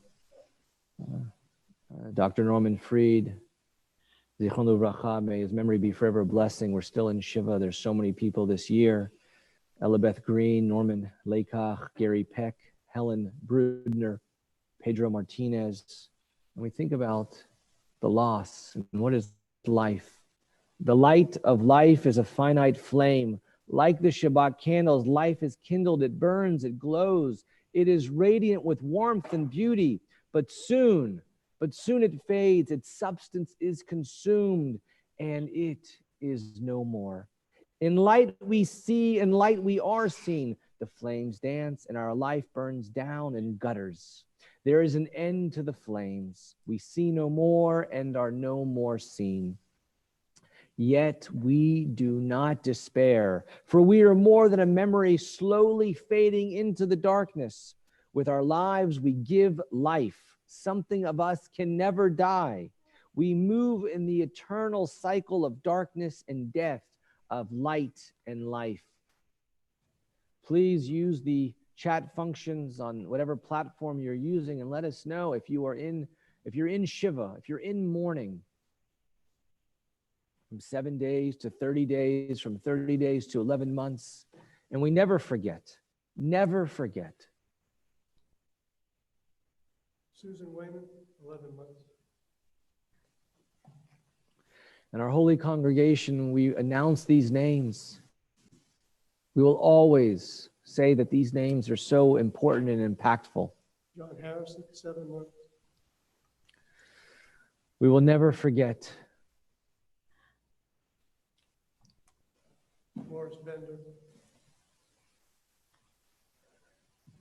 Dr. Norman Fried, Zichron Livracha, may his memory be forever a blessing. We're still in Shiva. There's so many people this year. Elabeth Green, Norman Lakach, Gary Peck, Helen Brudner, Pedro Martinez. And we think about the loss and what is life. The light of life is a finite flame. Like the Shabbat candles, life is kindled, it burns, it glows. It is radiant with warmth and beauty, but soon it fades, its substance is consumed, and it is no more. In light we see, in light we are seen. The flames dance, and our life burns down in gutters. There is an end to the flames. We see no more and are no more seen. Yet we do not despair, for we are more than a memory slowly fading into the darkness. With our lives, we give life. Something of us can never die. We move in the eternal cycle of darkness and death, of light and life. Please use the chat functions on whatever platform you're using and let us know if you're in Shiva, if you're in mourning. From 7 days to 30 days, from 30 days to 11 months. And we never forget, never forget. Susan Wayman, 11 months. In our holy congregation, we announce these names. We will always say that these names are so important and impactful. John Harrison, 7 months. We will never forget. Morris Bender.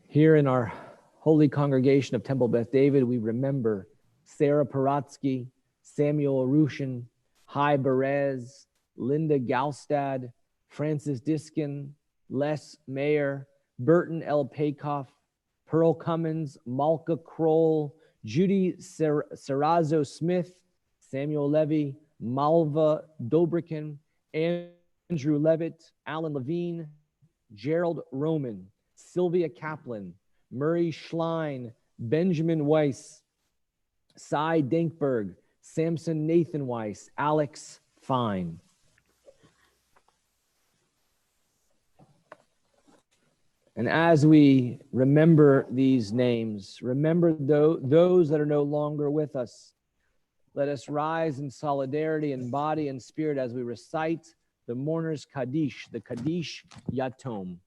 Here in our holy congregation of Temple Beth David, we remember Sarah Paratsky, Samuel Arushin, Hai Berez, Linda Galstad, Francis Diskin, Les Mayer, Burton L. Paykoff, Pearl Cummins, Malka Kroll, Judy Serrazzo Smith, Samuel Levy, Malva Dobrikin, Andrew Levitt, Alan Levine, Gerald Roman, Sylvia Kaplan, Murray Schlein, Benjamin Weiss, Cy Dinkberg, Samson Nathan Weiss, Alex Fine. And as we remember these names, remember those that are no longer with us, let us rise in solidarity in body and spirit as we recite the mourner's Kaddish, the Kaddish Yatom.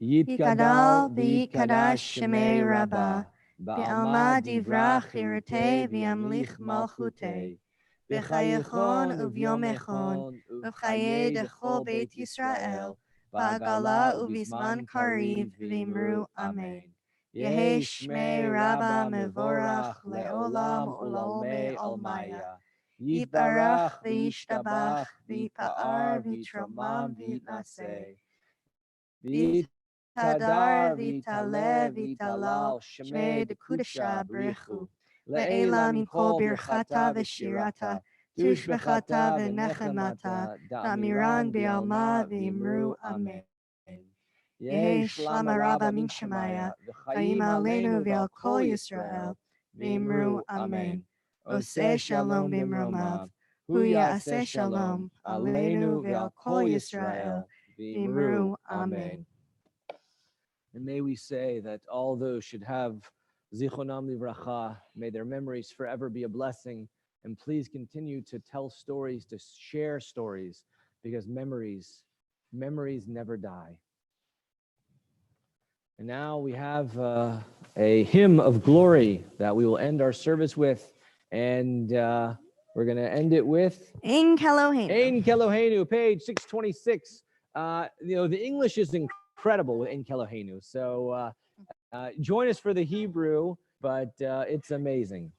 Yitkadal v'yikadash shemei Rabbah, B'alma divrach chirutei v'yamlich malchutei, B'chayechon uvyomechon, U'v'chayei dechol Beit Yisrael, Ba'agala u'vizman kariv v'imru Amen. Yehi shmei Rabbah mevorach le'olam u'l'olmei almaya. Yitbarach v'yishtabach v'yipa'ar v'yitromam v'yitnaseh. V'yitadar v'yitaleh v'yitalal shmei dekudesha b'rechu. Le'ela min kol birchata v'shirata. Tushbechata v'nechemata. Da'amiran be'alma v'imru amen. Yehi shlama rabba min shemaya. V'chayim aleinu ve'al kol Yisrael. V'imru amen. Oseh shalom b'imromav. Hu ya'aseh shalom aleinu ve'al kol Yisrael. V'imru amen. And may we say that all those should have zichronam livracha. May their memories forever be a blessing. And please continue to tell stories, to share stories, because memories never die. And now we have a hymn of glory that we will end our service with. And we're going to end it with Ein Kelohenu. Ein Kelohenu, page 626. The English is incredible with Ein Kelohenu. So join us for the Hebrew, but it's amazing.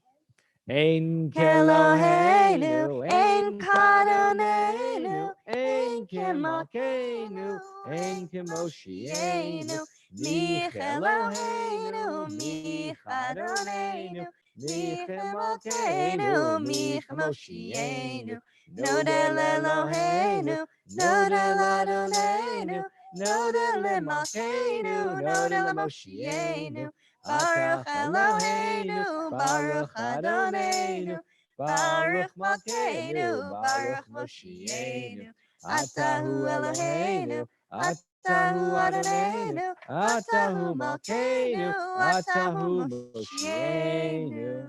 Ein Kelohenu, Ein Kadonenu, Ein Kemalkeinu, Ein Kemoshienu, Mich Eloheinu, Mich Adonenu, Mich Emalkeinu, Mich Moshienu, Nodel Eloheinu, Nodel Adonenu, Nodel Emalkeinu, Nodel Moshienu, Baruch Eloheinu, Baruch Adonenu, Baruch Malkeinu, Baruch Moshienu, Atahu Eloheinu, Atahu Adonenu, Atahu Malkeinu, Atahu Moshienu.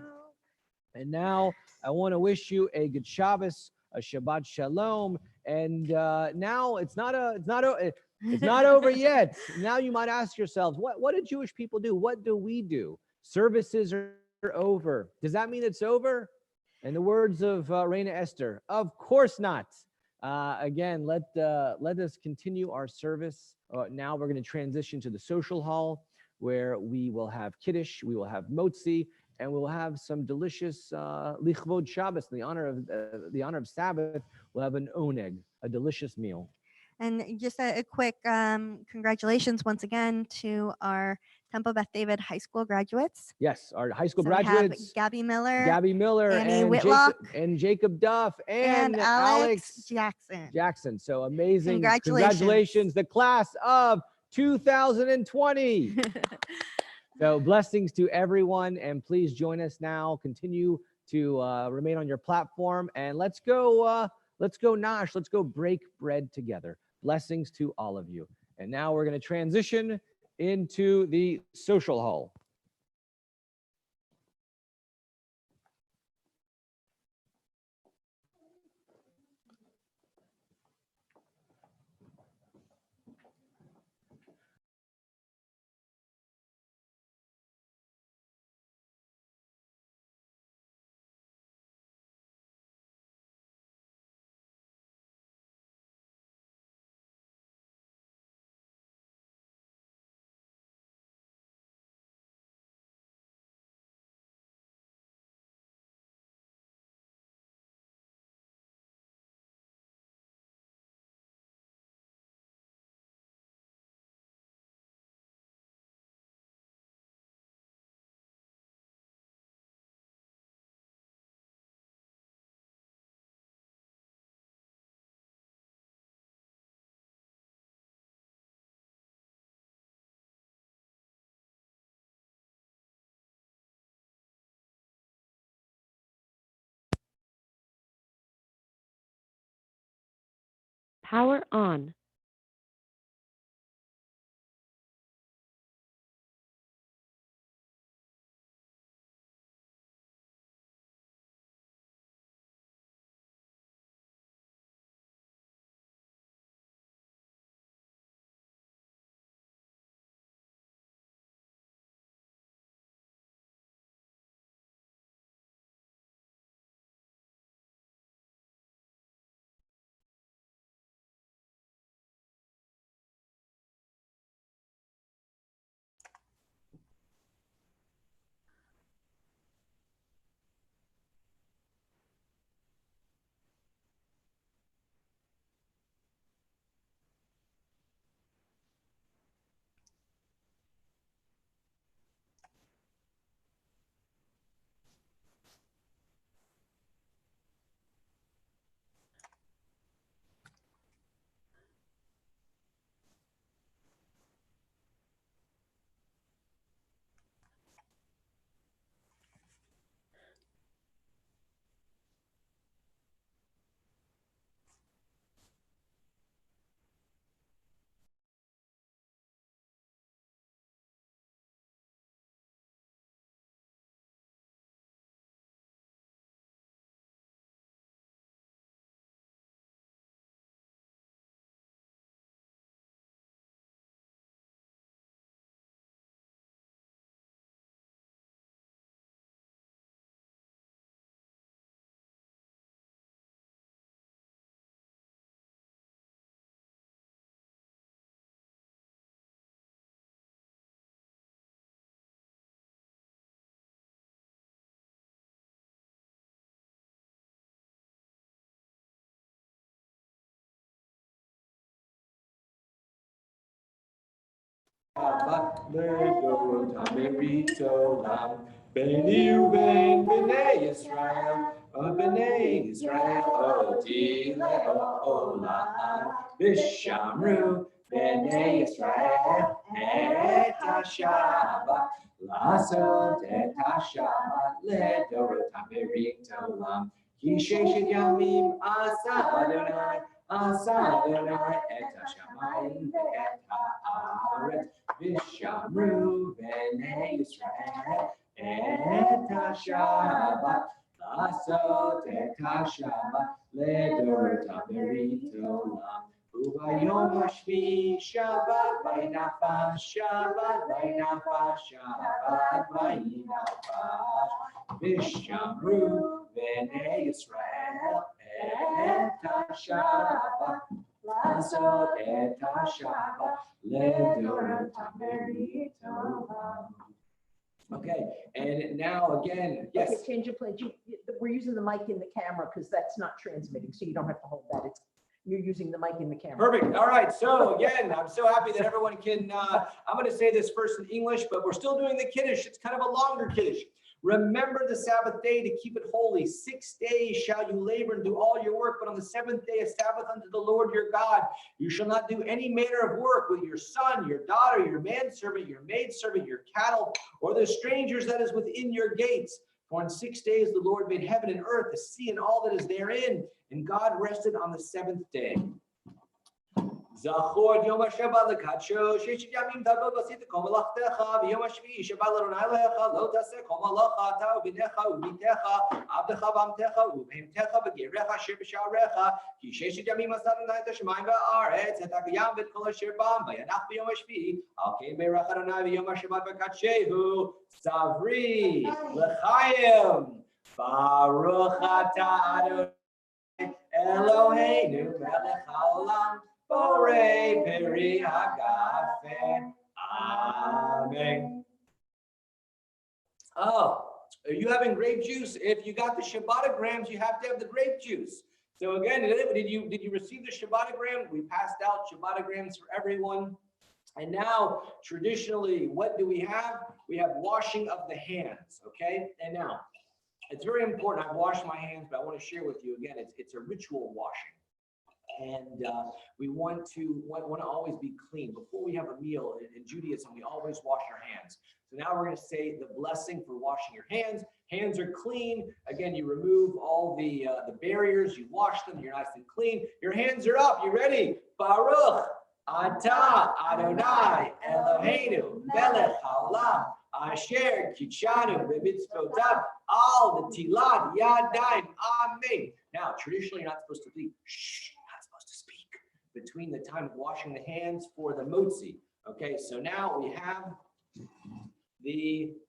And now I want to wish you a good Shabbos, a Shabbat Shalom. And now it's not over yet. Now you might ask yourselves, what do Jewish people do? What do we do? Services are over. Does that mean it's over? In the words of Reina Esther, of course not. Again, let us continue our service. Now we're going to transition to the social hall, where we will have Kiddush, we will have Motzi, and we'll have some delicious lichvod Shabbos, in the honor of Sabbath. We'll have an oneg, a delicious meal. And just a quick congratulations once again to our Temple Beth David High School graduates. Yes, our high school So we have graduates. Gabby Miller, Annie Annie and Whitlock, Jacob Duff, and Alex Jackson. Jackson. So amazing. Congratulations. The class of 2020. So blessings to everyone, and please join us now. Continue to remain on your platform, and let's go Nash. Let's go break bread together. Blessings to all of you. And now we're going to transition into the social hall. Power on. Shabbat Ledorot Amerit Olam. Beni Ubein Bnei Yisrael, Bnei Yisrael Oti Le'olam. Vishamru Bnei Yisrael et HaShabbat Lasot et HaShabbat Ledorot Amerit Olam. Ki sheshet yamim asa Adonai et hashamayim ve'et haaretz v'shamru b'nei Yisrael et hashabat lasot et hashabat ledorot amerit olam. Ubayom hashvi Shabbat vaynafash Shabbat vaynafash v'shamru b'nei Yisrael et hashabat lasot et hashabat ledorot amerit olam. Okay, and now again, yes. Okay, change of plans. We're using the mic in the camera because that's not transmitting, so you don't have to hold that. You're using the mic in the camera. Perfect. All right. So again, I'm so happy that everyone can, I'm going to say this first in English, but we're still doing the Kiddush. It's kind of a longer Kiddush. Remember the Sabbath day to keep it holy. 6 days shall you labor and do all your work, but on the seventh day a Sabbath unto the Lord your God. You shall not do any manner of work with your son, your daughter, your manservant, your maidservant, your cattle, or the strangers that is within your gates. For in 6 days the Lord made heaven and earth, the sea and all that is therein, and God rested on the seventh day. Zachor yom ha-Shabbat l'kadsho, sheshit yamim tavod v'asita kol melachtecha, v'yom ha-shvi'i Shabbat l'Adonai lecha, lo taseh kol malacha ta u'binecha u'bitecha, abdecha v'amtecha u'behemtecha v'gerecha asher b'sha'arecha, ki sheshit yamim aseh Adonai et hashamayim v'ha'aretz, et ha'kayam v'et kol asher bam, v'yanach b'yom ha-shvi'i, al kein beirach Adonai v'yom ha-Shabbat v'kadshehu, savri l'chaim, baruch atah Adonai Eloheinu melech haolam. Borei peri hagafen. Amen. Oh, are you having grape juice? If you got the Shabbatagrams, you have to have the grape juice. So again, did you receive the Shabbatagram? We passed out Shabbatagrams for everyone. And now, traditionally, what do we have? We have washing of the hands, okay? And now, it's very important. I've washed my hands, but I want to share with you again, it's a ritual washing. And we want to always be clean. Before we have a meal in Judaism, we always wash our hands. So now we're going to say the blessing for washing your hands. Hands are clean. Again, you remove all the barriers. You wash them. You're nice and clean. Your hands are up. You ready? Baruch atah Adonai Eloheinu melech haolam asher kitshanu b'mitzvotav al netilat yadayim. Amen. Now, traditionally, you're not supposed to be shh. Between the time of washing the hands for the motzi. Okay, so now we have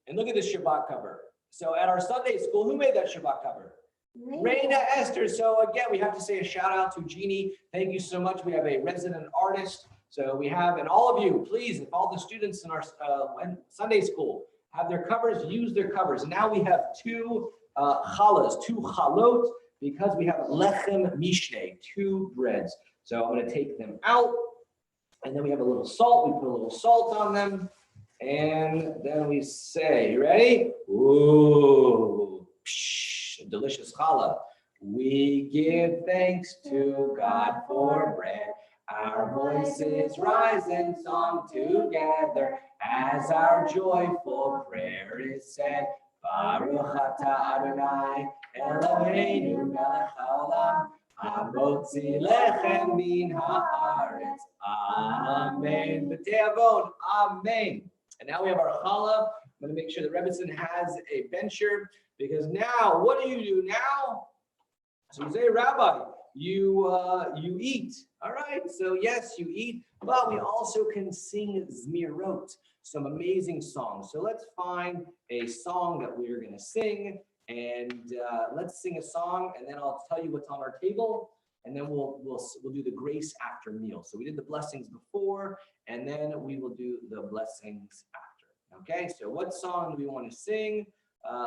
and look at the Shabbat cover. So at our Sunday school, who made that Shabbat cover? Raina Esther. So again, we have to say a shout out to Jeannie. Thank you so much. We have a resident artist. So we have, and all of you, please, if all the students in our Sunday school have their covers, use their covers. And now we have two challahs, two chalot, because we have lechem mishneh, two breads. So I'm going to take them out, and then we have a little salt. We put a little salt on them, and then we say, you ready? Ooh, psh, delicious challah. We give thanks to God for bread. Our voices rise in song together as our joyful prayer is said. Baruch atah Adonai Eloheinu melech haolam. Amotzi lechem min haaretz. Amen. B'te'avon. Amen. And now we have our challah. I'm going to make sure that Rebbetzin has a bencher, because now, what do you do now? So you say, Rabbi, you eat. All right. So yes, you eat, but we also can sing zmirot, some amazing songs. So let's find a song that we are going to sing. And let's sing a song, and then I'll tell you what's on our table, and then we'll do the grace after meal. So we did the blessings before, and then we will do the blessings after. Okay, so what song do we want to sing?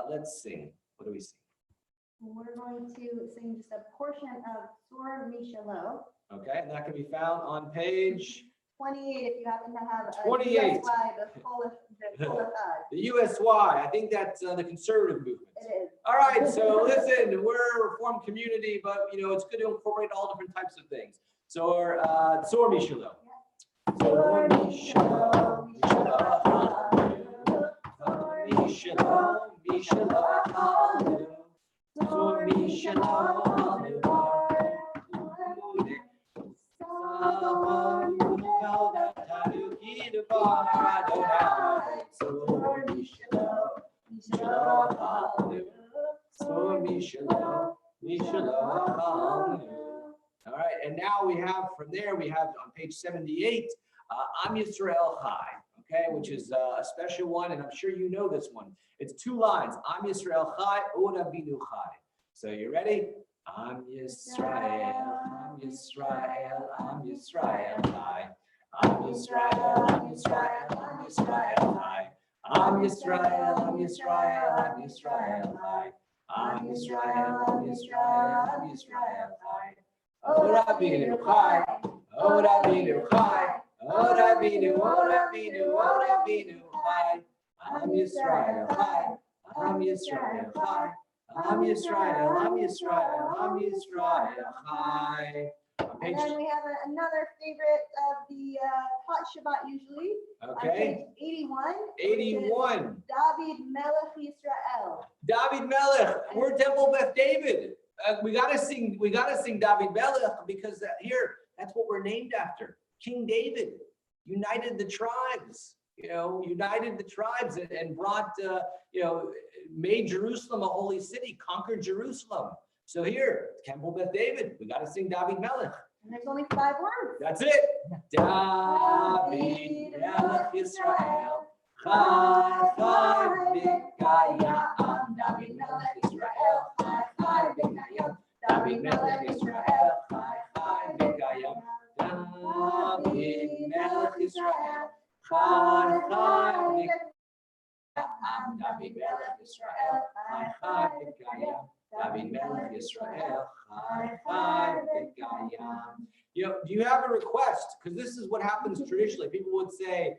Let's sing. What do we sing? We're going to sing just a portion of Surah Mishalot. Okay, and that can be found on page 28 if you happen to have a 28. USY, the full The USY, I think that's the conservative movement. It is. All right, so listen, we're a Reformed community, but it's good to incorporate all different types of things. So, Tzor Mishalom. Tzor Mishalom, Mishalom, Mishalom, Tzor Mishalom, All right, and now we have from there, we have on page 78, Am Yisrael Chai, okay, which is a special one, and I'm sure you know this one. It's 2 lines, Am Yisrael Chai, Od Avinu Chai. So you ready? Am Yisrael, Am Yisrael, Am Yisrael Chai. Am Yisrael, Am Yisrael, Am Yisrael Chai. Am Yisrael, Am Yisrael, Am Yisrael Chai. Am Yisrael, Am Yisrael, Am Yisrael Chai. Od Avinu Chai, Od Avinu Chai, Od Avinu, Od Avinu, Od Avinu Chai. Am Yisrael Chai, Am Yisrael Chai. Am Yisrael, Am Yisrael, Am Yisrael Chai. And then we have another favorite of the hot Shabbat usually. On page 81. 81. David Melech Yisrael. David Melech. We're Temple Beth David. We gotta sing David Melech because here, that's what we're named after. King David united the tribes. United the tribes and brought, made Jerusalem a holy city, conquered Jerusalem. So here, Temple Beth David, we got to sing David Melech. And there's only 5 words. That's it. David Melech Yisrael, Chai Chai B'Kayam. David Melech Yisrael, Chai Chai B'Kayam. David Melech Yisrael, Chai Chai B'Kayam. David Melech Yisrael. Chai Chai B'Kayam, David Melech Yisrael, Chai Chai B'Kayam, David Melech Yisrael, Chai Chai B'Kayam. Do you have a request? Because this is what happens traditionally. People would say,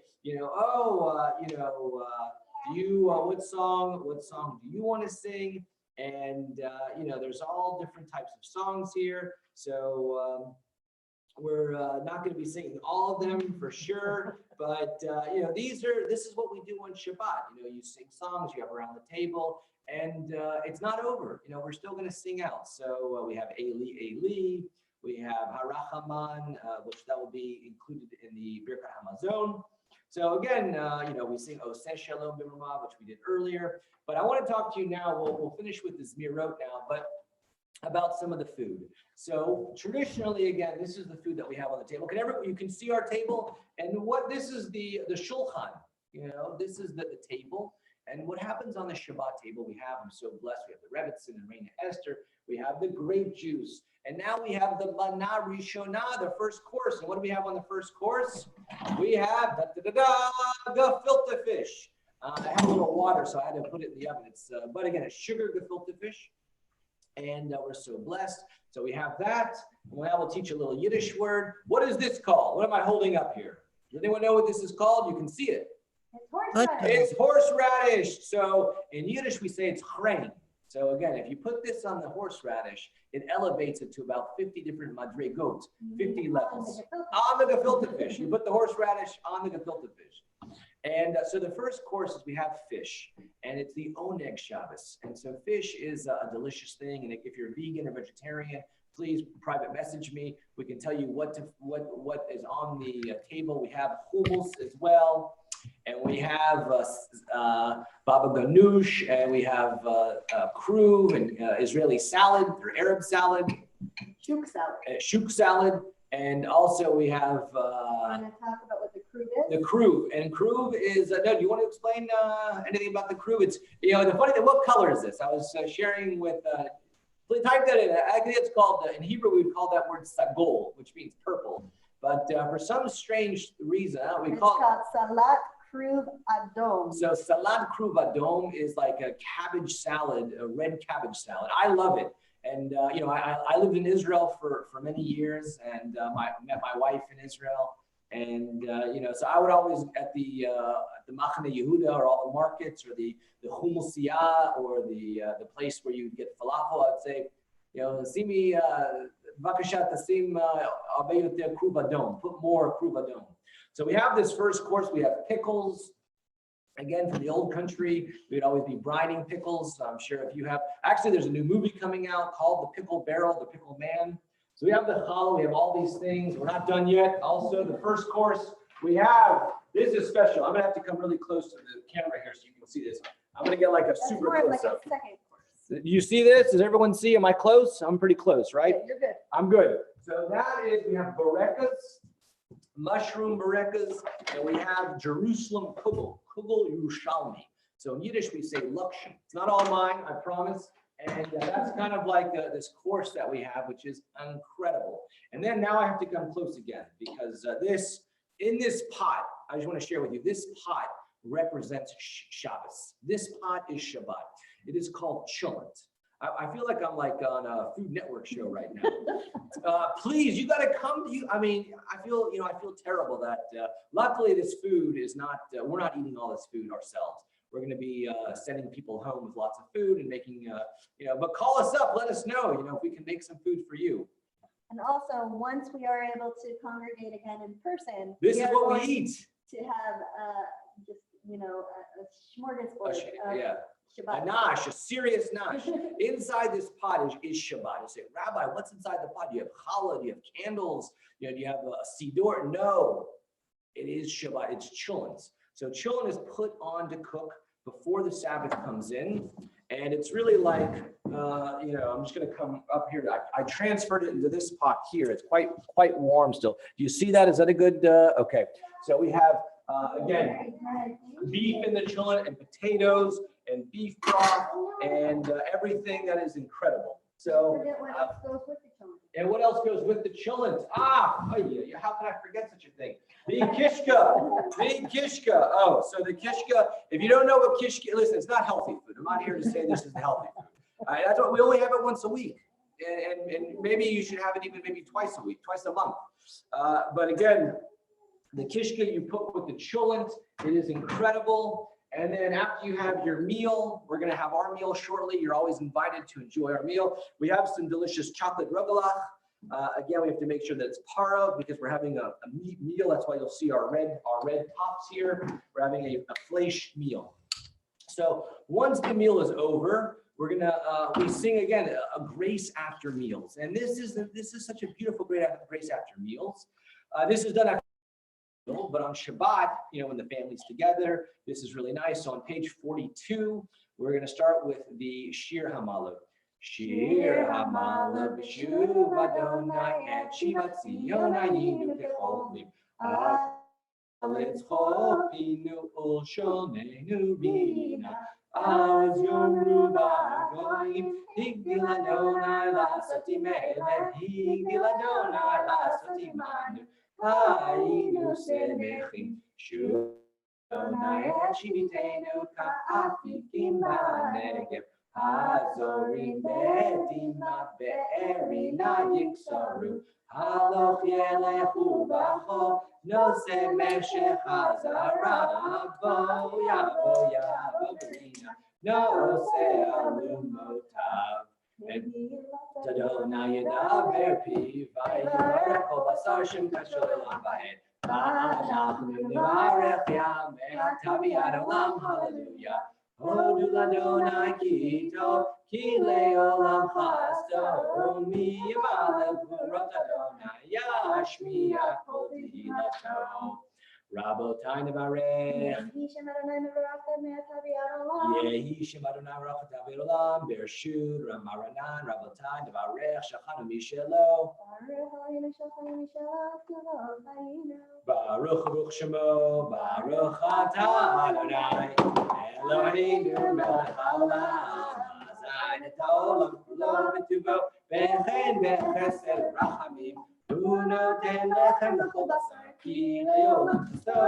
what song do you want to sing? And there's all different types of songs here. So we're not going to be singing all of them for sure, but this is what we do on Shabbat. You sing songs, you have around the table, and it's not over. We're still going to sing out. So we have Eli Eli, we have Harachaman, which that will be included in the Birkat Hamazon. So again, we sing Oseh Shalom B'Rama, which we did earlier. But I want to talk to you now. We'll finish with the Zmirot now, but about some of the food. So traditionally, again, this is the food that we have on the table. You can see our table, and this is the shulchan. This is the table. And what happens on the Shabbat table? I'm so blessed. We have the Rebbitzin and Reina Esther. We have the grape juice, and now we have the Mana Rishonah, the first course. And what do we have on the first course? We have gefilte fish. I have a little water, so I had to put it in the oven. But again, it's sugar gefilte fish. And we're so blessed. So we have that. And I will teach a little Yiddish word. What is this called? What am I holding up here? Does anyone know what this is called? You can see it. It's horseradish. So in Yiddish, we say it's chrein. So again, if you put this on the horseradish, it elevates it to about 50 different madrigot, 50 levels. On the gefilte fish. You put the horseradish on the gefilte fish. And so the first course is we have fish, and it's the Oneg Shabbos. And so fish is a delicious thing. And if you're vegan or vegetarian, please private message me. We can tell you what is on the table. We have hummus as well, and we have baba ganoush, and we have kruv and Israeli salad or Arab salad, shuk salad, and also we have. Want to talk about what the kruv is? The kruv, and kruv is no. Do you want to explain anything about the kruv? It's the funny thing. What color is this? I was sharing with. Type that in. I think it's called in Hebrew. We would call that word sagol, which means purple. But for some strange reason, It's called salat kruv adom. So salat kruv adom is like a cabbage salad, a red cabbage salad. I love it. And I lived in Israel for many years, and met my wife in Israel. And so I would always at the Machane Yehuda or all the markets or the Hummusiyah or the place where you get falafel, I'd say, Simi Vakashat Tasim Abayut Kruvadon, put more Kruvadon. So we have this first course, we have pickles. Again, from the old country, we'd always be brining pickles. I'm sure if you have, actually there's a new movie coming out called The Pickle Barrel, The Pickle Man. So we have the challah, we have all these things. We're not done yet. Also, the first course we have, this is special. I'm gonna have to come really close to the camera here so you can see this. I'm gonna get like a That's super more close like a up. second course. You see this? Does everyone see? Am I close? I'm pretty close, right? Yeah, you're good. I'm good. So that is, we have barekas, mushroom barekas, and we have Jerusalem kugel Yerushalmi. So in Yiddish, we say lukshin. It's not all mine, I promise. And that's kind of like this course that we have, which is incredible. And then now I have to come close again because in this pot, I just want to share with you, this pot represents Shabbos. This pot is Shabbat. It is called chulent. I feel like I'm like on a Food Network show right now. Please, you got to come. I feel terrible that luckily this food is not. We're not eating all this food ourselves. We're going to be sending people home with lots of food and making. But call us up. Let us know. If we can make some food for you. And also, once we are able to congregate again in person, This is are what we going eat. To have just a smorgasbord of Yeah. Shabbat. A nash, a serious nash. Inside this pot is Shabbat. You say, Rabbi, what's inside the pot? Do you have challah? Do you have candles? Do you have a siddur? No, it is Shabbat. It's chulent. So chulent is put on to cook before the Sabbath comes in. And it's really like, I'm just going to come up here. I transferred it into this pot here. It's quite warm still. Do you see that? Is that a good, okay. So we have, again, beef in the chulent and potatoes and beef broth and everything that is incredible. So, Forget what else goes with the children. and what else goes with the chulent? How can I forget such a thing? The kishka. Oh, so the kishka, if you don't know what kishka, listen, it's not healthy food. I'm not here to say this is healthy food. That's what we only have it once a week. And maybe you should have it even maybe twice a week, twice a month. But again, the kishka you put with the chulent, it is incredible. And then after you have your meal, we're going to have our meal shortly. You're always invited to enjoy our meal. We have some delicious chocolate rogalach. Again, we have to make sure that it's para because we're having a meat meal. That's why you'll see our red tops here. We're having a flesh meal. So once the meal is over, we're gonna we sing again a grace after meals, and this is such a beautiful grace after meals. This is done after. But on Shabbat, when the family's together, this is really nice. So on page 42, we're going to start with the Shir HaMalav. Shir HaMalav b'shuv Adonai et shivat Zion ayinu kecholim. Letzchopinu ul shonenu bina. Az yomru ba'goyim. Higdil Adonai lasati melech. Higdil Adonai lasati manu. Hayinu semechim shuv Adonai et shivitenu ka'afikim ba'negev hazorim be'dima be'erina yiksaru haloch yelechu b'cho nose meshech hazara bo yavo b'rina nose alumotav Adonai yedaber pi v'yivarech kol basar shem kashol elam ba'ed. V'anachnu nivarech yam ve'atavi ad olam hallelujah. Hodu l'Adonai ki tov ki le'olam chasto mi yimalev v'rot Adonai yashmiya kol tehilato. Rabotai nevarech. Yehi Shem Adonai Rachat Avid Olam Bereshut Ramaranan Rabotai Nevarech Shachanu Mishelo Baruch Baruch Shemo Baruch Atah Adonai Eloheinu Melech Haolam Hazayin et Haolam Kulo B'tuvo V'chen B'chesed Rachamim Hu noten lechem l'chol basar ki le'olam chasto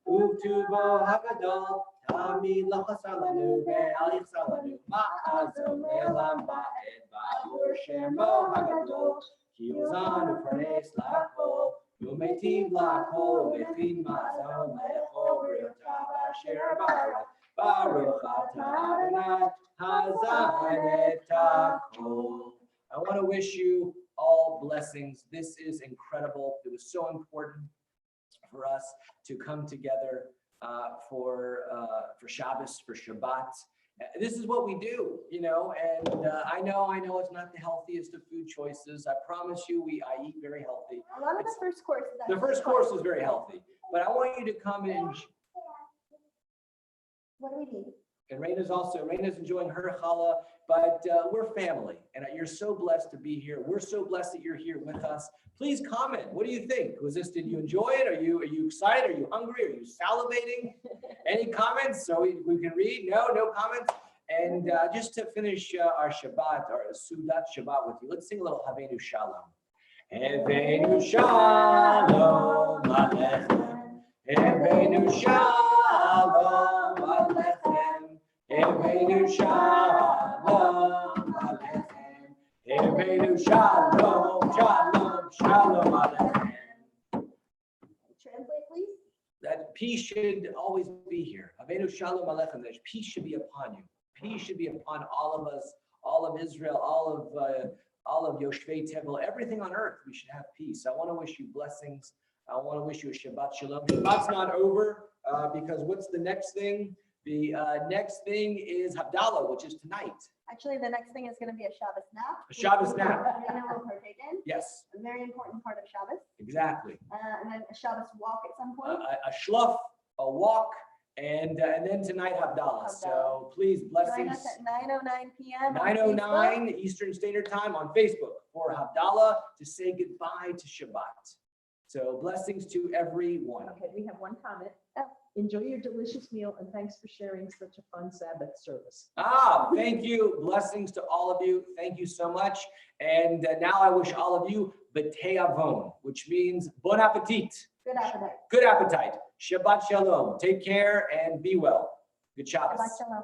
U'tuvo hagadol Tamid l'chasar lanu ve'al yichsar lanu ma'azon le'olam ba'ed ba'ur shemo hagadol Ki uzanu parnes l'kol Umetiv lako v'chin mazon lecho b'riotav asher barak. Baruch atah Adonai hazayin et hakol. I want to wish you all blessings. This is incredible. It was so important for us to come together for Shabbos, for Shabbat. This is what we do, you know, and I know it's not the healthiest of food choices. I promise you, I eat very healthy. A lot of the first course is The actually first course is very healthy, but I want you to come in. What do we need? And Raina's enjoying her challah, but we're family, and you're so blessed to be here. We're so blessed that you're here with us. Please comment. What do you think? Did you enjoy it? Are you excited? Are you hungry? Are you salivating? Any comments so we can read? No comments. And just to finish our Shabbat, our Sudat Shabbat with you, let's sing a little Havenu Shalom. Havenu Shalom Alechem. Havenu Shalom Alechem. Havenu Shalom Alechem. Havenu Shalom, Shalom, Shalom Alechem. Translate, please. That peace should always be here. Havenu Shalom Alechem. That peace should be upon you. Peace should be upon all of us, all of Israel, all of Yoshvei Tevel, everything on earth. We should have peace. I want to wish you blessings. I want to wish you a Shabbat Shalom. Shabbat's not over because what's the next thing? The next thing is Havdalah, which is tonight. Actually, the next thing is going to be a Shabbos nap. A Shabbos nap. Rena will partake in. Yes, A very important part of Shabbos. exactly. And then a Shabbos walk at some point. A shluff, a walk, and then tonight Havdalah. So please, Join blessings. us at 9:09 p.m. on 9:09 Eastern Standard Time on Facebook for Havdalah to say goodbay to Shabbat. So blessings to everyone. Okay, we have one comment. Enjoy your delicious meal and thanks for sharing such a fun Sabbath service. Thank you. Blessings to all of you. Thank you so much. And now I wish all of you B'tei Avon, which means bon appetit. Good appetite. Good appetite. Shabbat Shalom. Take care and be well. Good Shabbos. Shabbat shalom.